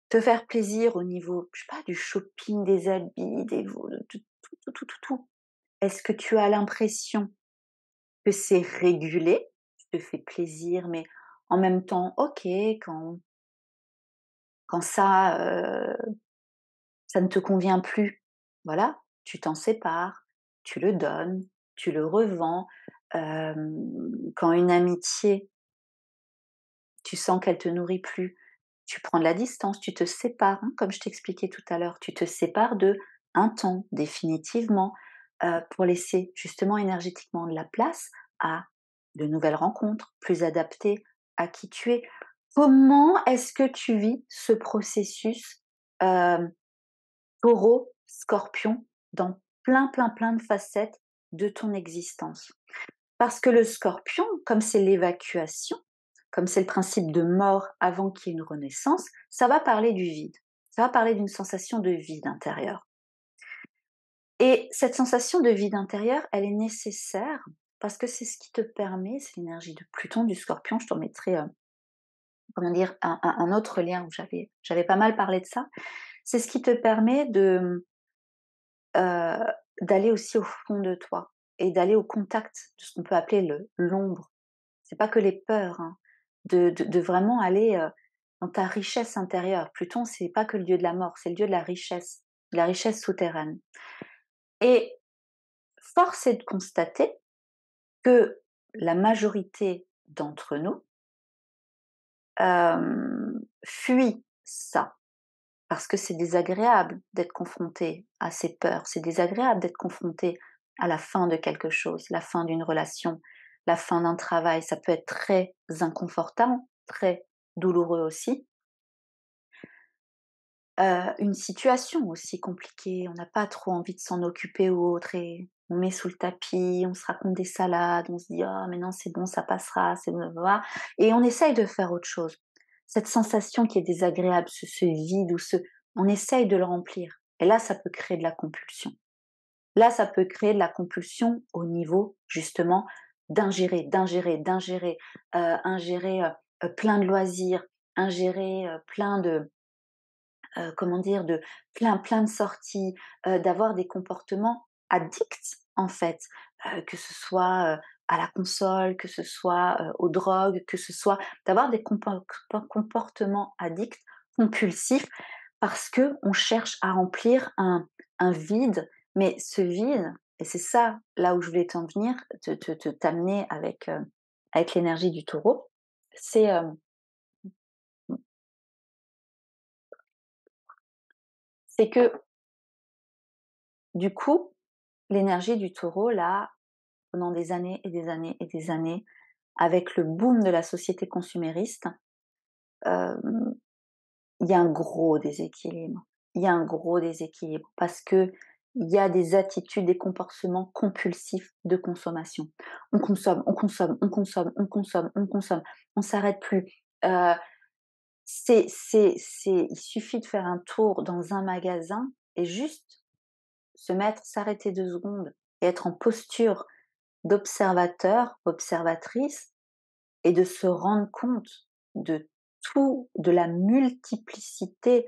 te faire plaisir au niveau, je sais pas, du shopping, des habits, des de tout. Est-ce que tu as l'impression que c'est régulé? Tu te fais plaisir, mais en même temps, OK, quand ça ne te convient plus, voilà, tu t'en sépares, tu le donnes, tu le revends. Quand une amitié, tu sens qu'elle te nourrit plus, tu prends de la distance, tu te sépares, hein, comme je t'expliquais tout à l'heure, tu te sépares de un temps définitivement, pour laisser justement énergétiquement de la place à de nouvelles rencontres plus adaptées à qui tu es. Comment est-ce que tu vis ce processus, Taureau, Scorpion, dans plein de facettes de ton existence? Parce que le Scorpion, comme c'est l'évacuation, comme c'est le principe de mort avant qu'il y ait une renaissance, ça va parler du vide. Ça va parler d'une sensation de vide intérieur. Et cette sensation de vide intérieur, elle est nécessaire parce que c'est ce qui te permet, c'est l'énergie de Pluton, du Scorpion, je te remettrai, comment dire, un autre lien où j'avais pas mal parlé de ça. C'est ce qui te permet heu, d'aller aussi au fond de toi et d'aller au contact de ce qu'on peut appeler le l'ombre. C'est pas que les peurs, hein, de vraiment aller, dans ta richesse intérieure. Pluton, c'est pas que le dieu de la mort, c'est le dieu de la richesse souterraine. Et force est de constater que la majorité d'entre nous, fuit ça. Parce que c'est désagréable d'être confronté à ces peurs, c'est désagréable d'être confronté à la fin de quelque chose, la fin d'une relation, la fin d'un travail. Ça peut être très inconfortant, très douloureux aussi. Une situation aussi compliquée, on n'a pas trop envie de s'en occuper ou autre et on met sous le tapis, on se raconte des salades, on se dit: «Ah mais non, c'est bon, ça passera, c'est bon, voilà» et on essaye de faire autre chose. Cette sensation qui est désagréable, ce vide ou ce on essaye de le remplir et là, ça peut créer de la compulsion. Là, ça peut créer de la compulsion au niveau justement ingérer, plein de loisirs, ingérer, plein de comment dire? De plein de sorties, d'avoir des comportements addicts, en fait, que ce soit, à la console, que ce soit, aux drogues, que ce soit d'avoir des comportements addicts, compulsifs, parce qu'on cherche à remplir un vide. Mais ce vide et c'est ça, là où je voulais t'en venir, t'amener avec l'énergie du taureau, c'est, c'est que, du coup, l'énergie du taureau, là, pendant des années et des années et des années, avec le boom de la société consumériste, hem, il y a un gros déséquilibre. Il y a un gros déséquilibre parce qu'il y a des attitudes, des comportements compulsifs de consommation. On consomme, on consomme, on consomme, on consomme, on consomme, on s'arrête plus. Heu, il suffit de faire un tour dans un magasin et juste s'arrêter 2 secondes et être en posture d'observateur, observatrice et de se rendre compte de de la multiplicité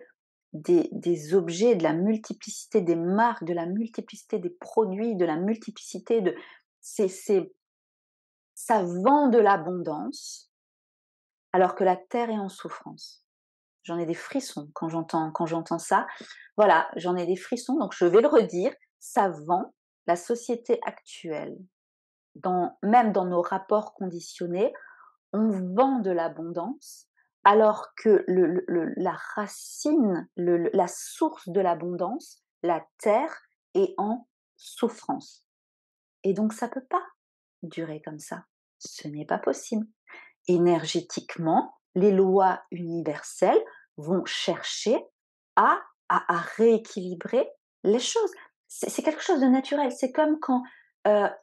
des objets, de la multiplicité des marques, de la multiplicité des produits, de la multiplicité de c'est ça vend de l'abondance alors que la terre est en souffrance. J'en ai des frissons quand j'entends ça. Voilà, j'en ai des frissons, donc je vais le redire, ça vend la société actuelle, même dans nos rapports conditionnés, on vend de l'abondance alors que la racine, la source de l'abondance, la terre, est en souffrance. Et donc ça ne peut pas durer comme ça. Ce n'est pas possible. Énergétiquement, les lois universelles vont chercher à, à rééquilibrer les choses. C'est quelque chose de naturel. C'est comme quand,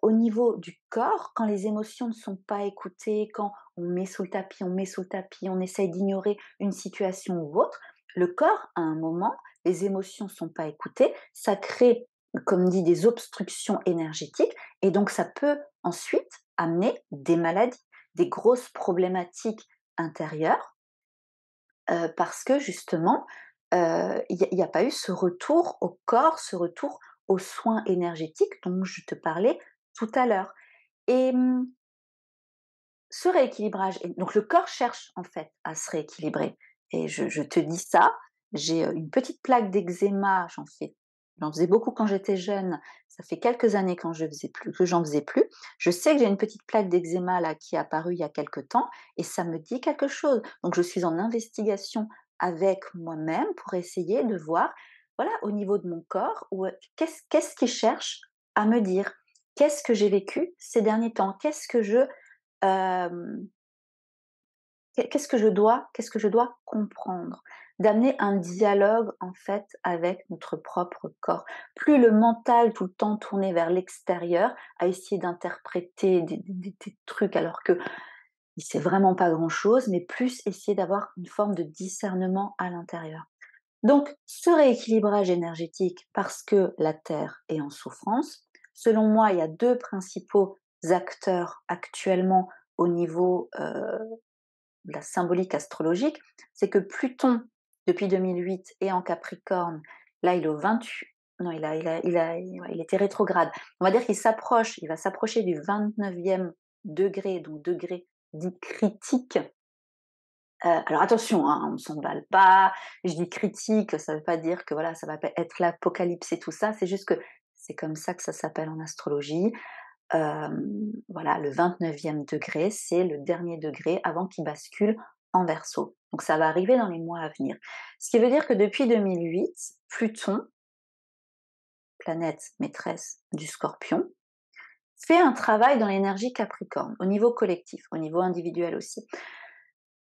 au niveau du corps, quand les émotions ne sont pas écoutées, quand on met sous le tapis, on met sous le tapis, on essaye d'ignorer une situation ou autre, le corps, à un moment, les émotions ne sont pas écoutées, ça crée, comme dit, des obstructions énergétiques, et donc ça peut ensuite amener des maladies, des grosses problématiques intérieures, parce que justement, il y a pas eu ce retour au corps, ce retour aux soins énergétiques dont je te parlais tout à l'heure. Et ce rééquilibrage et donc le corps cherche en fait à se rééquilibrer et je te dis ça, j'ai, une petite plaque d'eczéma, j'en faisais beaucoup quand j'étais jeune, ça fait quelques années que j'en faisais plus. Je sais que j'ai une petite plaque d'eczéma là qui est apparue il y a quelque temps et ça me dit quelque chose. Donc je suis en investigation avec moi-même pour essayer de voir, voilà, au niveau de mon corps, qu'est-ce qu'il cherche à me dire? Qu'est-ce que j'ai vécu ces derniers temps? Hem, qu'est-ce que je dois comprendre? D'amener un dialogue, en fait, avec notre propre corps. Plus le mental tout le temps tourné vers l'extérieur, à essayer d'interpréter des trucs alors que il sait vraiment pas grand-chose, mais plus essayer d'avoir une forme de discernement à l'intérieur. Donc, ce rééquilibrage énergétique, parce que la Terre est en souffrance, selon moi, il y a 2 principaux acteurs actuellement au niveau, de la symbolique astrologique. C'est que Pluton, depuis 2008, est en Capricorne. Là, il est au 28, non, ouais, il était rétrograde. On va dire il va s'approcher du 29e degré, donc degré dit critique. Alors attention, hein, on ne s'emballe pas. Je dis critique, ça ne veut pas dire que voilà, ça va pas être l'apocalypse et tout ça. C'est juste que c'est comme ça que ça s'appelle en astrologie. Voilà, le 29e degré, c'est le dernier degré avant qu'il bascule en Verseau. Donc ça va arriver dans les mois à venir. Ce qui veut dire que depuis 2008, Pluton, planète maîtresse du Scorpion, fait un travail dans l'énergie Capricorne, au niveau collectif, au niveau individuel aussi.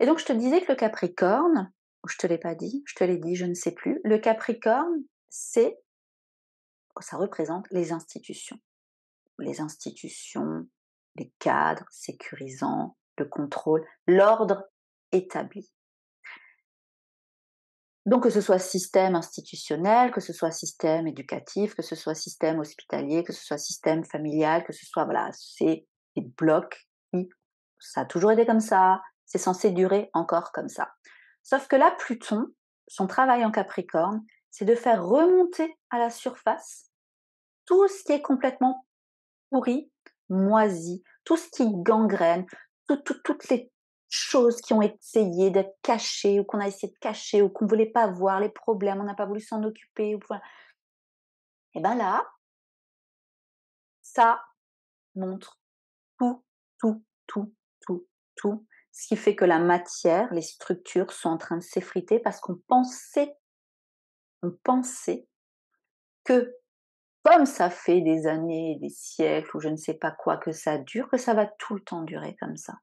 Et donc je te disais que le Capricorne, ou je te l'ai pas dit, je te l'ai dit, je ne sais plus, le Capricorne, ça représente les institutions. Les institutions, les cadres sécurisants, le contrôle, l'ordre établi. Donc que ce soit système institutionnel, que ce soit système éducatif, que ce soit système hospitalier, que ce soit système familial, que ce soit, voilà, c'est des blocs qui, ça a toujours été comme ça, c'est censé durer encore comme ça. Sauf que là, Pluton, son travail en Capricorne, c'est de faire remonter à la surface tout ce qui est complètement pourri, moisi, tout ce qui gangrène, toutes les choses qui ont essayé d'être cachées ou qu'on a essayé de cacher ou qu'on ne voulait pas voir, les problèmes, on n'a pas voulu s'en occuper. Ou voilà. Et bien là, ça montre tout, tout, tout, tout, tout, ce qui fait que la matière, les structures sont en train de s'effriter parce on pensait que comme ça fait des années, des siècles ou je ne sais pas quoi que ça dure, que ça va tout le temps durer comme ça.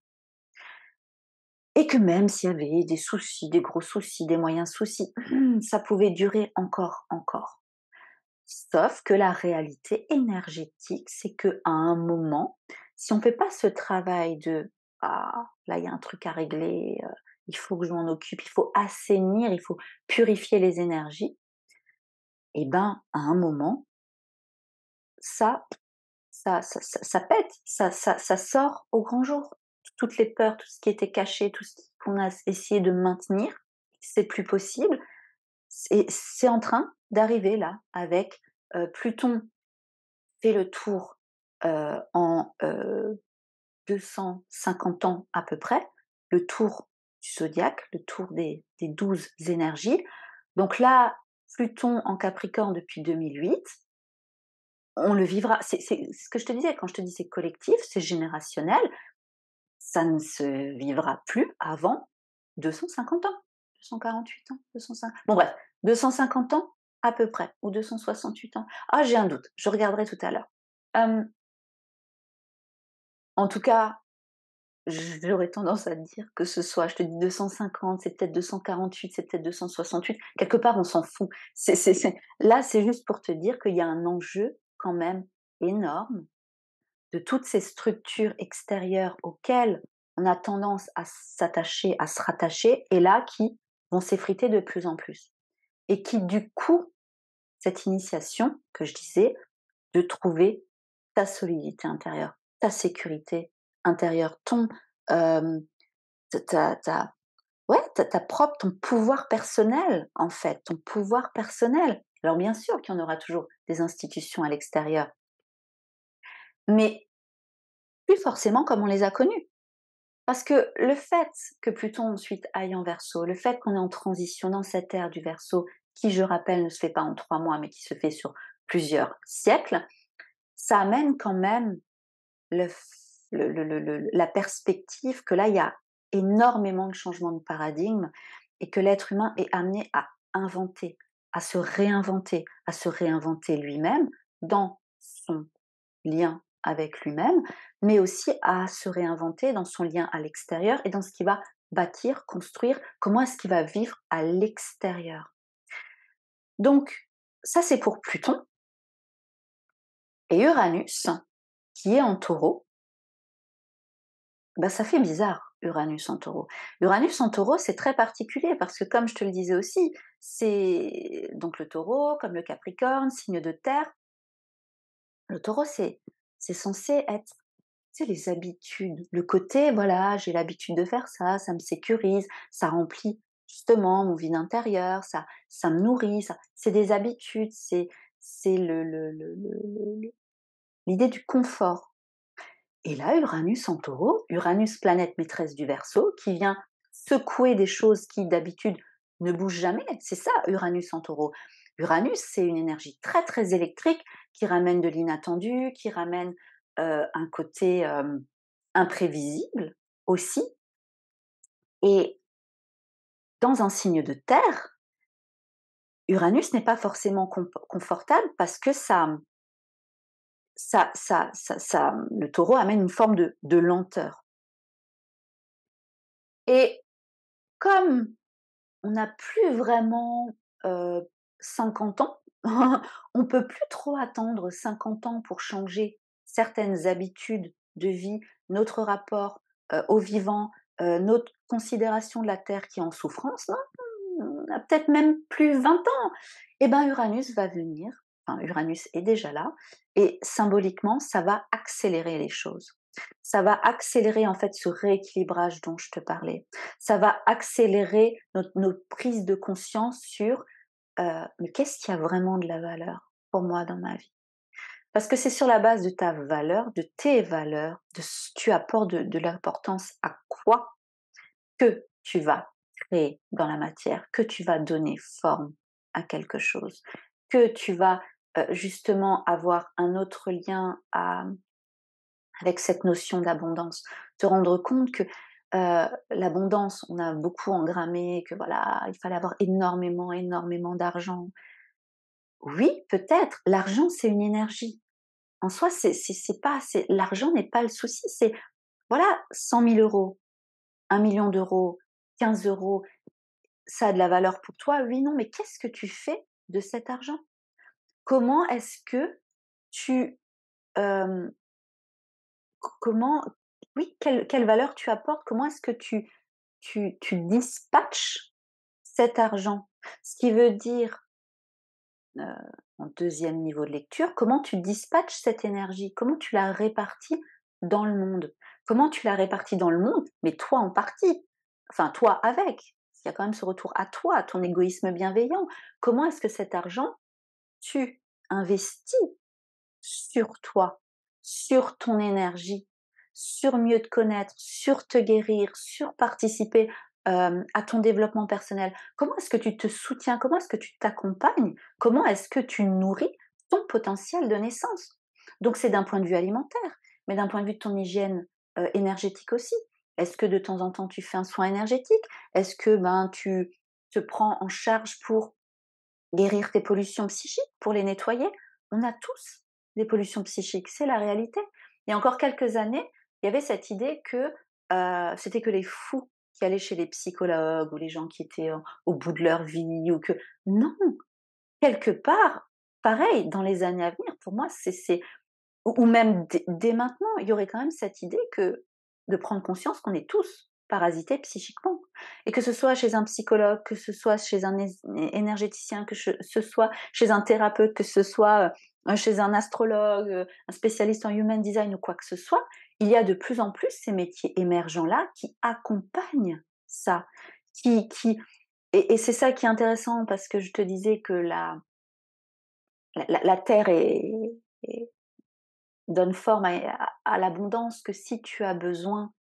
Et que même s'il y avait des soucis, des gros soucis, des moyens soucis, ça pouvait durer encore, encore. Sauf que la réalité énergétique, c'est qu'à un moment, si on ne fait pas ce travail de ah, là il y a un truc à régler, il faut que je m'en occupe, il faut assainir, il faut purifier les énergies, et ben à un moment, ça ça pète, ça sort au grand jour. Toutes les peurs, tout ce qui était caché, tout ce qu'on a essayé de maintenir, c'est plus possible. C'est en train d'arriver là, avec Pluton fait le tour en 250 ans à peu près, le tour du zodiaque, le tour des 12 énergies. Donc là, Pluton en Capricorne depuis 2008, on le vivra. C'est ce que je te disais, quand je te dis c'est collectif, c'est générationnel, ça ne se vivra plus avant 250 ans, 248 ans, 250. Bon bref, 250 ans à peu près, ou 268 ans. Ah, j'ai un doute, je regarderai tout à l'heure. Euh, En tout cas, j'aurais tendance à te dire que ce soit, je te dis 250, c'est peut-être 248, c'est peut-être 268. Quelque part, on s'en fout. Là, c'est juste pour te dire qu'il y a un enjeu quand même énorme de toutes ces structures extérieures auxquelles on a tendance à s'attacher, à se rattacher, et là qui vont s'effriter de plus en plus. Et qui, du coup, cette initiation que je disais, de trouver ta solidité intérieure, ta sécurité intérieure, euh, ta propre, ton pouvoir personnel, en fait, ton pouvoir personnel. Alors bien sûr qu'il y en aura toujours des institutions à l'extérieur, mais plus forcément comme on les a connues. Parce que le fait que Pluton ensuite aille en Verseau, le fait qu'on est en transition dans cette ère du Verseau, qui, je rappelle, ne se fait pas en 3 mois, mais qui se fait sur plusieurs siècles, ça amène quand même le la perspective que là, il y a énormément de changements de paradigme et que l'être humain est amené à inventer, à se réinventer lui-même dans son lien avec lui-même, mais aussi à se réinventer dans son lien à l'extérieur et dans ce qu'il va bâtir, construire, comment est-ce qu'il va vivre à l'extérieur. Donc, ça c'est pour Pluton et Uranus, qui est en taureau, bah, ça fait bizarre, Uranus en taureau. Uranus en taureau, c'est très particulier parce que comme je te le disais aussi, c'est donc le taureau, comme le capricorne, signe de terre. Le taureau, c'est censé être, tu sais, les habitudes, le côté, voilà, j'ai l'habitude de faire ça me sécurise, ça remplit justement mon vide intérieur, ça me nourrit, c'est des habitudes, c'est l'idée du confort. Et là, Uranus en taureau, Uranus planète maîtresse du Verseau, qui vient secouer des choses qui d'habitude ne bougent jamais. C'est ça, Uranus en taureau. Uranus, c'est une énergie très très électrique qui ramène de l'inattendu, qui ramène un côté, imprévisible aussi, et dans un signe de terre, Uranus n'est pas forcément confortable parce que le Taureau amène une forme de lenteur, et comme on n'a plus vraiment, 50 ans, on peut plus trop attendre 50 ans pour changer certaines habitudes de vie, notre rapport, au vivant, notre considération de la terre qui est en souffrance. Non, on a peut-être même plus 20 ans. Et ben, Uranus va venir, enfin Uranus est déjà là, et symboliquement, ça va accélérer les choses. Ça va accélérer en fait ce rééquilibrage dont je te parlais. Ça va accélérer notre prise de conscience sur, mais qu'est-ce qui a vraiment de la valeur pour moi dans ma vie? Parce que c'est sur la base de ta valeur, de tes valeurs, de ce que tu apportes de l'importance à quoi, que tu vas créer dans la matière, que tu vas donner forme à quelque chose, que tu vas, justement avoir un autre lien avec cette notion d'abondance. Te rendre compte que, l'abondance, on a beaucoup engrammé que voilà, il fallait avoir énormément, énormément d'argent. Oui, peut-être, l'argent, c'est une énergie. En soi, c'est pas l'argent n'est pas le souci, c'est voilà, 100 000 euros, 1 million d'euros, 15 euros, ça a de la valeur pour toi, oui, non, mais qu'est-ce que tu fais de cet argent? Comment est-ce que tu, hem, comment oui, quelle valeur tu apportes? Comment est-ce que tu dispatches cet argent? Ce qui veut dire, heu, en 2e niveau de lecture, comment tu dispatches cette énergie? Comment tu la répartis dans le monde? Comment tu la répartis dans le monde, mais toi en partie? Enfin, toi avec. Il y a quand même ce retour à toi, à ton égoïsme bienveillant. Comment est-ce que cet argent, tu investis sur toi, sur ton énergie, sur mieux te connaître, sur te guérir, sur participer, à ton développement personnel. Comment est-ce que tu te soutiens? Comment est-ce que tu t'accompagnes? Comment est-ce que tu nourris ton potentiel de naissance? Donc c'est d'un point de vue alimentaire, mais d'un point de vue de ton hygiène, énergétique aussi. Est-ce que de temps en temps tu fais un soin énergétique? Est-ce que, ben, tu te prends en charge pour guérir tes pollutions psychiques, pour les nettoyer? On a tous des pollutions psychiques, c'est la réalité. Il y a encore quelques années, il y avait cette idée que, c'était que les fous qui allaient chez les psychologues ou les gens qui étaient, au bout de leur vie, ou que non, quelque part, pareil, dans les années à venir, pour moi, c'est ou même dès maintenant, il y aurait quand même cette idée que de prendre conscience qu'on est tous parasités psychiquement, et que ce soit chez un psychologue, que ce soit chez un énergéticien, que ce soit chez un thérapeute, que ce soit, chez un astrologue, un spécialiste en human design ou quoi que ce soit, il y a de plus en plus ces métiers émergents-là qui accompagnent ça, qui et c'est ça qui est intéressant, parce que je te disais que la terre est donne forme à l'abondance, que si tu as besoin,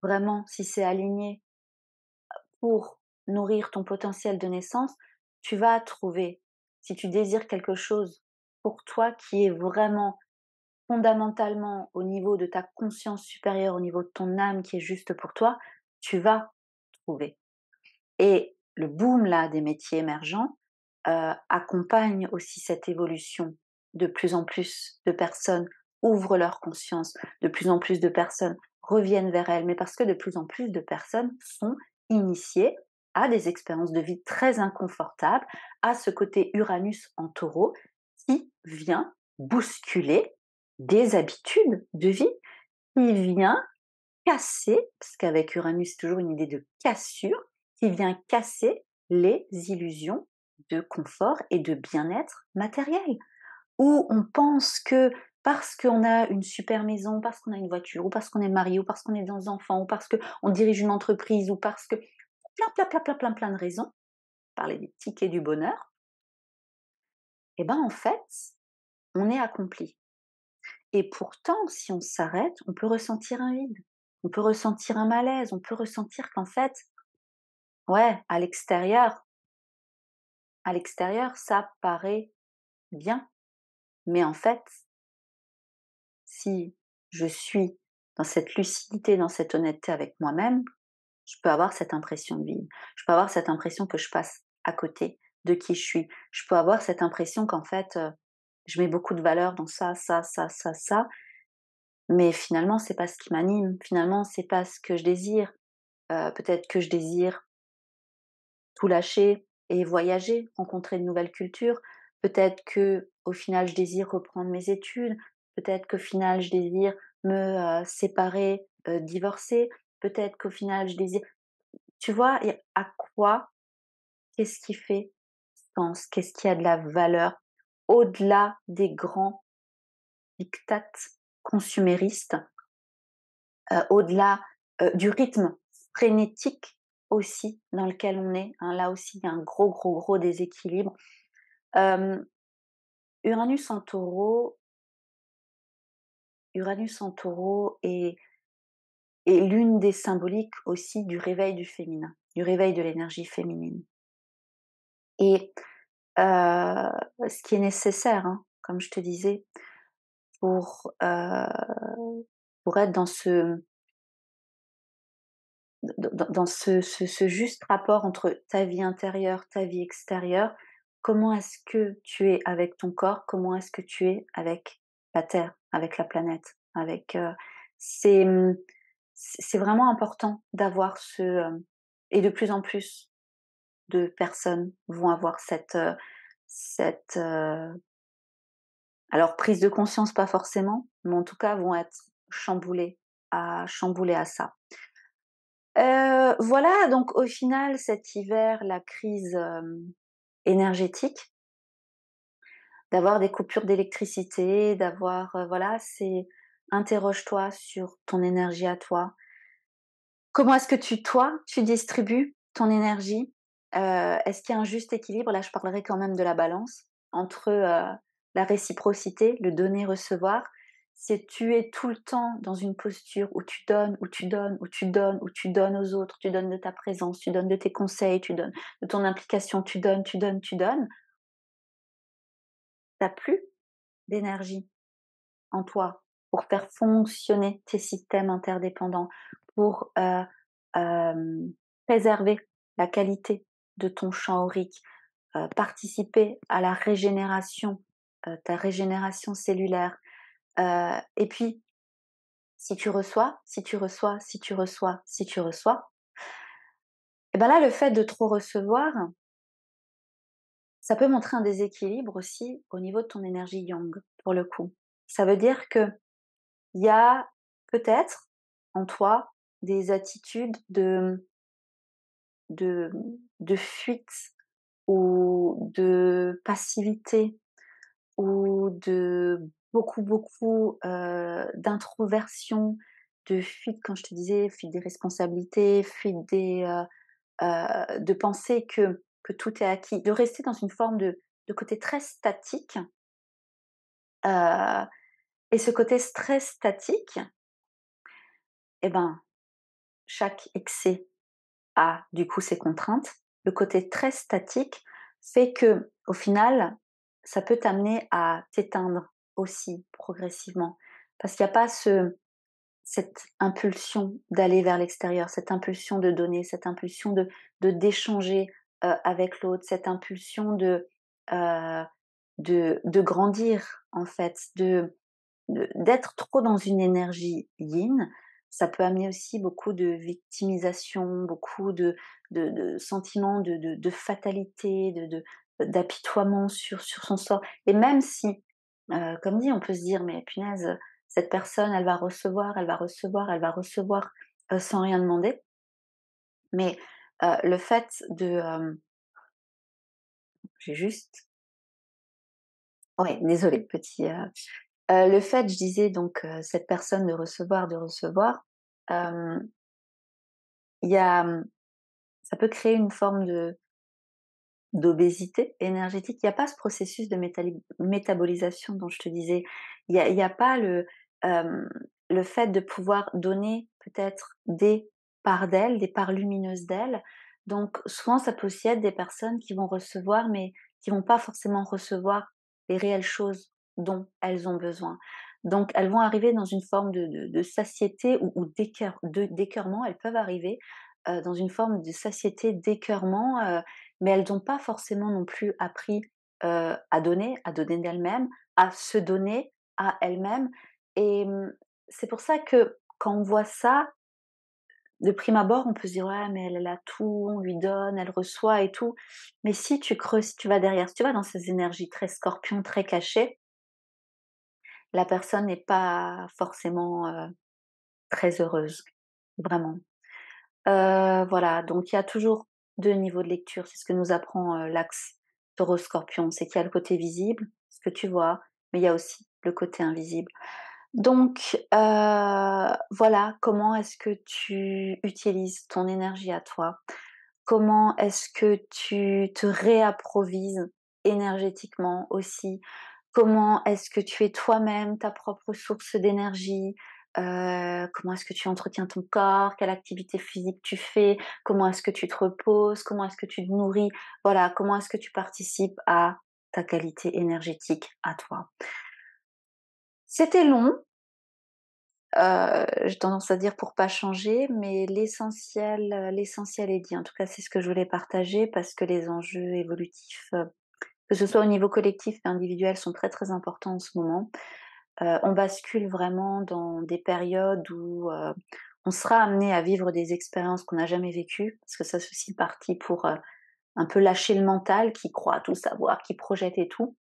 vraiment, si c'est aligné pour nourrir ton potentiel de naissance, tu vas trouver. Si tu désires quelque chose pour toi qui est vraiment fondamentalement au niveau de ta conscience supérieure, au niveau de ton âme qui est juste pour toi, tu vas trouver. Et le boom là des métiers émergents, accompagne aussi cette évolution. De plus en plus de personnes ouvrent leur conscience, de plus en plus de personnes reviennent vers elles, mais parce que de plus en plus de personnes sont initiées à des expériences de vie très inconfortables, à ce côté Uranus en Taureau qui vient bousculer des habitudes de vie, qui vient casser, parce qu'avec Uranus, c'est toujours une idée de cassure, qui vient casser les illusions de confort et de bien-être matériel. Où on pense que parce qu'on a une super maison, parce qu'on a une voiture, ou parce qu'on est marié, ou parce qu'on est des enfants, ou parce qu'on dirige une entreprise, ou parce que plein, plein, plein, plein, plein, plein de raisons, parler des tickets du bonheur, et ben en fait, on est accompli. Et pourtant, si on s'arrête, on peut ressentir un vide, on peut ressentir un malaise, on peut ressentir qu'en fait, ouais, à l'extérieur, ça paraît bien, mais en fait, si je suis dans cette lucidité, dans cette honnêteté avec moi-même, je peux avoir cette impression de vide. Je peux avoir cette impression que je passe à côté de qui je suis. Je peux avoir cette impression qu'en fait, je mets beaucoup de valeur dans ça, ça, ça, ça, ça, mais finalement, c'est pas ce qui m'anime. Finalement, c'est pas ce que je désire. Peut-être que je désire tout lâcher et voyager, rencontrer de nouvelles cultures. Peut-être que au final, je désire reprendre mes études. Peut-être qu'au final, je désire me, séparer, divorcer. Peut-être qu'au final, je désire tu vois? Et à quoi qu'est-ce qui fait sens? Qu'est-ce qui a de la valeur au-delà des grands diktats consuméristes, au-delà, du rythme frénétique aussi dans lequel on est, hein. Là aussi, il y a un gros, gros, gros déséquilibre. Hem, Uranus en Taureau Uranus en Taureau est l'une des symboliques aussi du réveil du féminin, du réveil de l'énergie féminine et ce qui est nécessaire, hein, comme je te disais, pour, pour être dans ce dans ce juste rapport entre ta vie intérieure, ta vie extérieure. Comment est-ce que tu es avec ton corps? Comment est-ce que tu es avec la Terre, avec la planète, avec, c'est, c'est vraiment important d'avoir ce, et de plus en plus de personnes vont avoir cette, alors prise de conscience pas forcément, mais en tout cas vont être chamboulées à ça. Voilà, donc au final cet hiver, la crise, énergétique, d'avoir des coupures d'électricité, d'avoir, voilà, c'est interroge-toi sur ton énergie à toi. Comment est-ce que toi, tu distribues ton énergie? Est-ce qu'il y a un juste équilibre? Là, je parlerai quand même de la balance entre, la réciprocité, le donner-recevoir. Si tu es tout le temps dans une posture où tu donnes, où tu donnes, où tu donnes, où tu donnes aux autres, tu donnes de ta présence, tu donnes de tes conseils, tu donnes de ton implication, tu donnes, tu donnes, tu donnes, tu as plus d'énergie en toi pour faire fonctionner tes systèmes interdépendants, pour préserver la qualité de ton champ aurique, participer à la régénération, ta régénération cellulaire. Et puis, si tu reçois, si tu reçois, si tu reçois, si tu reçois, et ben là, le fait de trop recevoir, ça peut montrer un déséquilibre aussi au niveau de ton énergie yang, pour le coup. Ça veut dire que il y a peut-être en toi des attitudes de de fuite ou de passivité ou de beaucoup, beaucoup, d'introversion, de fuite, quand je te disais, fuite des responsabilités, fuite des, de penser que tout est acquis, de rester dans une forme de côté très statique, heu et ce côté très statique et ben, chaque excès a du coup ses contraintes. Le côté très statique fait que, au final, ça peut t'amener à t'éteindre aussi progressivement. Parce qu'il n'y a pas cette impulsion d'aller vers l'extérieur, cette impulsion de donner, cette impulsion d'échanger avec l'autre, cette impulsion euh, de grandir en fait, d'être trop dans une énergie yin, ça peut amener aussi beaucoup de victimisation, beaucoup de sentiments de fatalité, d'apitoiement sur son sort. Et même si, comme dit, on peut se dire, mais punaise, cette personne, elle va recevoir, elle va recevoir, elle va recevoir sans rien demander. Mais le fait de... j'ai juste... Oui, désolée, petit... le fait, je disais donc, cette personne de recevoir, hem, il y a, ça peut créer une forme de d'obésité énergétique. Il y a pas ce processus de métabolisation dont je te disais. Il y a pas hem, le fait de pouvoir donner peut-être des parts d'elles, des parts lumineuses d'elles. Donc souvent, ça peut aussi être des personnes qui vont recevoir, mais qui vont pas forcément recevoir les réelles choses dont elles ont besoin. Donc elles vont arriver dans une forme de satiété ou d'écœurement. Elles peuvent arriver, dans une forme de satiété, d'écœurement, mais elles n'ont pas forcément non plus appris, à donner d'elles-mêmes, à se donner à elles-mêmes et c'est pour ça que quand on voit ça, de prime abord, on peut se dire: «Ouais, mais elle a tout, on lui donne, elle reçoit et tout». Mais si tu creuses, si tu vas derrière, si tu vas dans ces énergies très scorpion, très cachées, la personne n'est pas forcément, très heureuse, vraiment. Voilà, donc il y a toujours 2 niveaux de lecture, c'est ce que nous apprend, l'axe Taureau-Scorpion. C'est qu'il y a le côté visible, ce que tu vois, mais il y a aussi le côté invisible. Donc voilà, comment est-ce que tu utilises ton énergie à toi? Comment est-ce que tu te réapprovises énergétiquement aussi? Comment est-ce que tu es toi-même ta propre source d'énergie? Comment est-ce que tu entretiens ton corps? Quelle activité physique tu fais? Comment est-ce que tu te reposes? Comment est-ce que tu te nourris? Voilà, comment est-ce que tu participes à ta qualité énergétique à toi? C'était long, j'ai tendance à dire pour pas changer, mais l'essentiel est dit. En tout cas, c'est ce que je voulais partager parce que les enjeux évolutifs, que ce soit au niveau collectif et individuel, sont très, très importants en ce moment. On bascule vraiment dans des périodes où, on sera amené à vivre des expériences qu'on n'a jamais vécues, parce que ça, c'est aussi parti pour, un peu lâcher le mental qui croit tout savoir, qui projette et tout.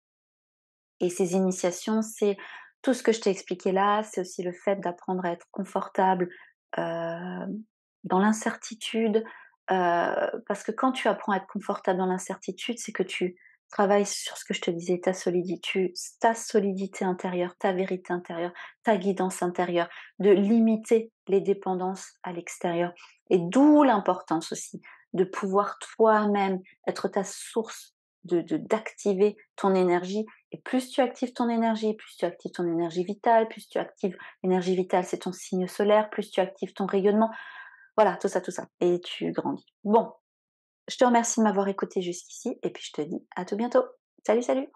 Et ces initiations, c'est tout ce que je t'ai expliqué là, c'est aussi le fait d'apprendre à être confortable, dans l'incertitude, parce que quand tu apprends à être confortable dans l'incertitude, c'est que tu travailles sur ce que je te disais, ta solidité intérieure, ta vérité intérieure, ta guidance intérieure, de limiter les dépendances à l'extérieur et d'où l'importance aussi de pouvoir toi-même être ta source de d'activer ton énergie et plus tu actives ton énergie, plus tu actives ton énergie vitale, plus tu actives l'énergie vitale, c'est ton signe solaire, plus tu actives ton rayonnement. Voilà, tout ça et tu grandis. Bon, je te remercie de m'avoir écouté jusqu'ici et puis je te dis à tout bientôt. Salut, salut!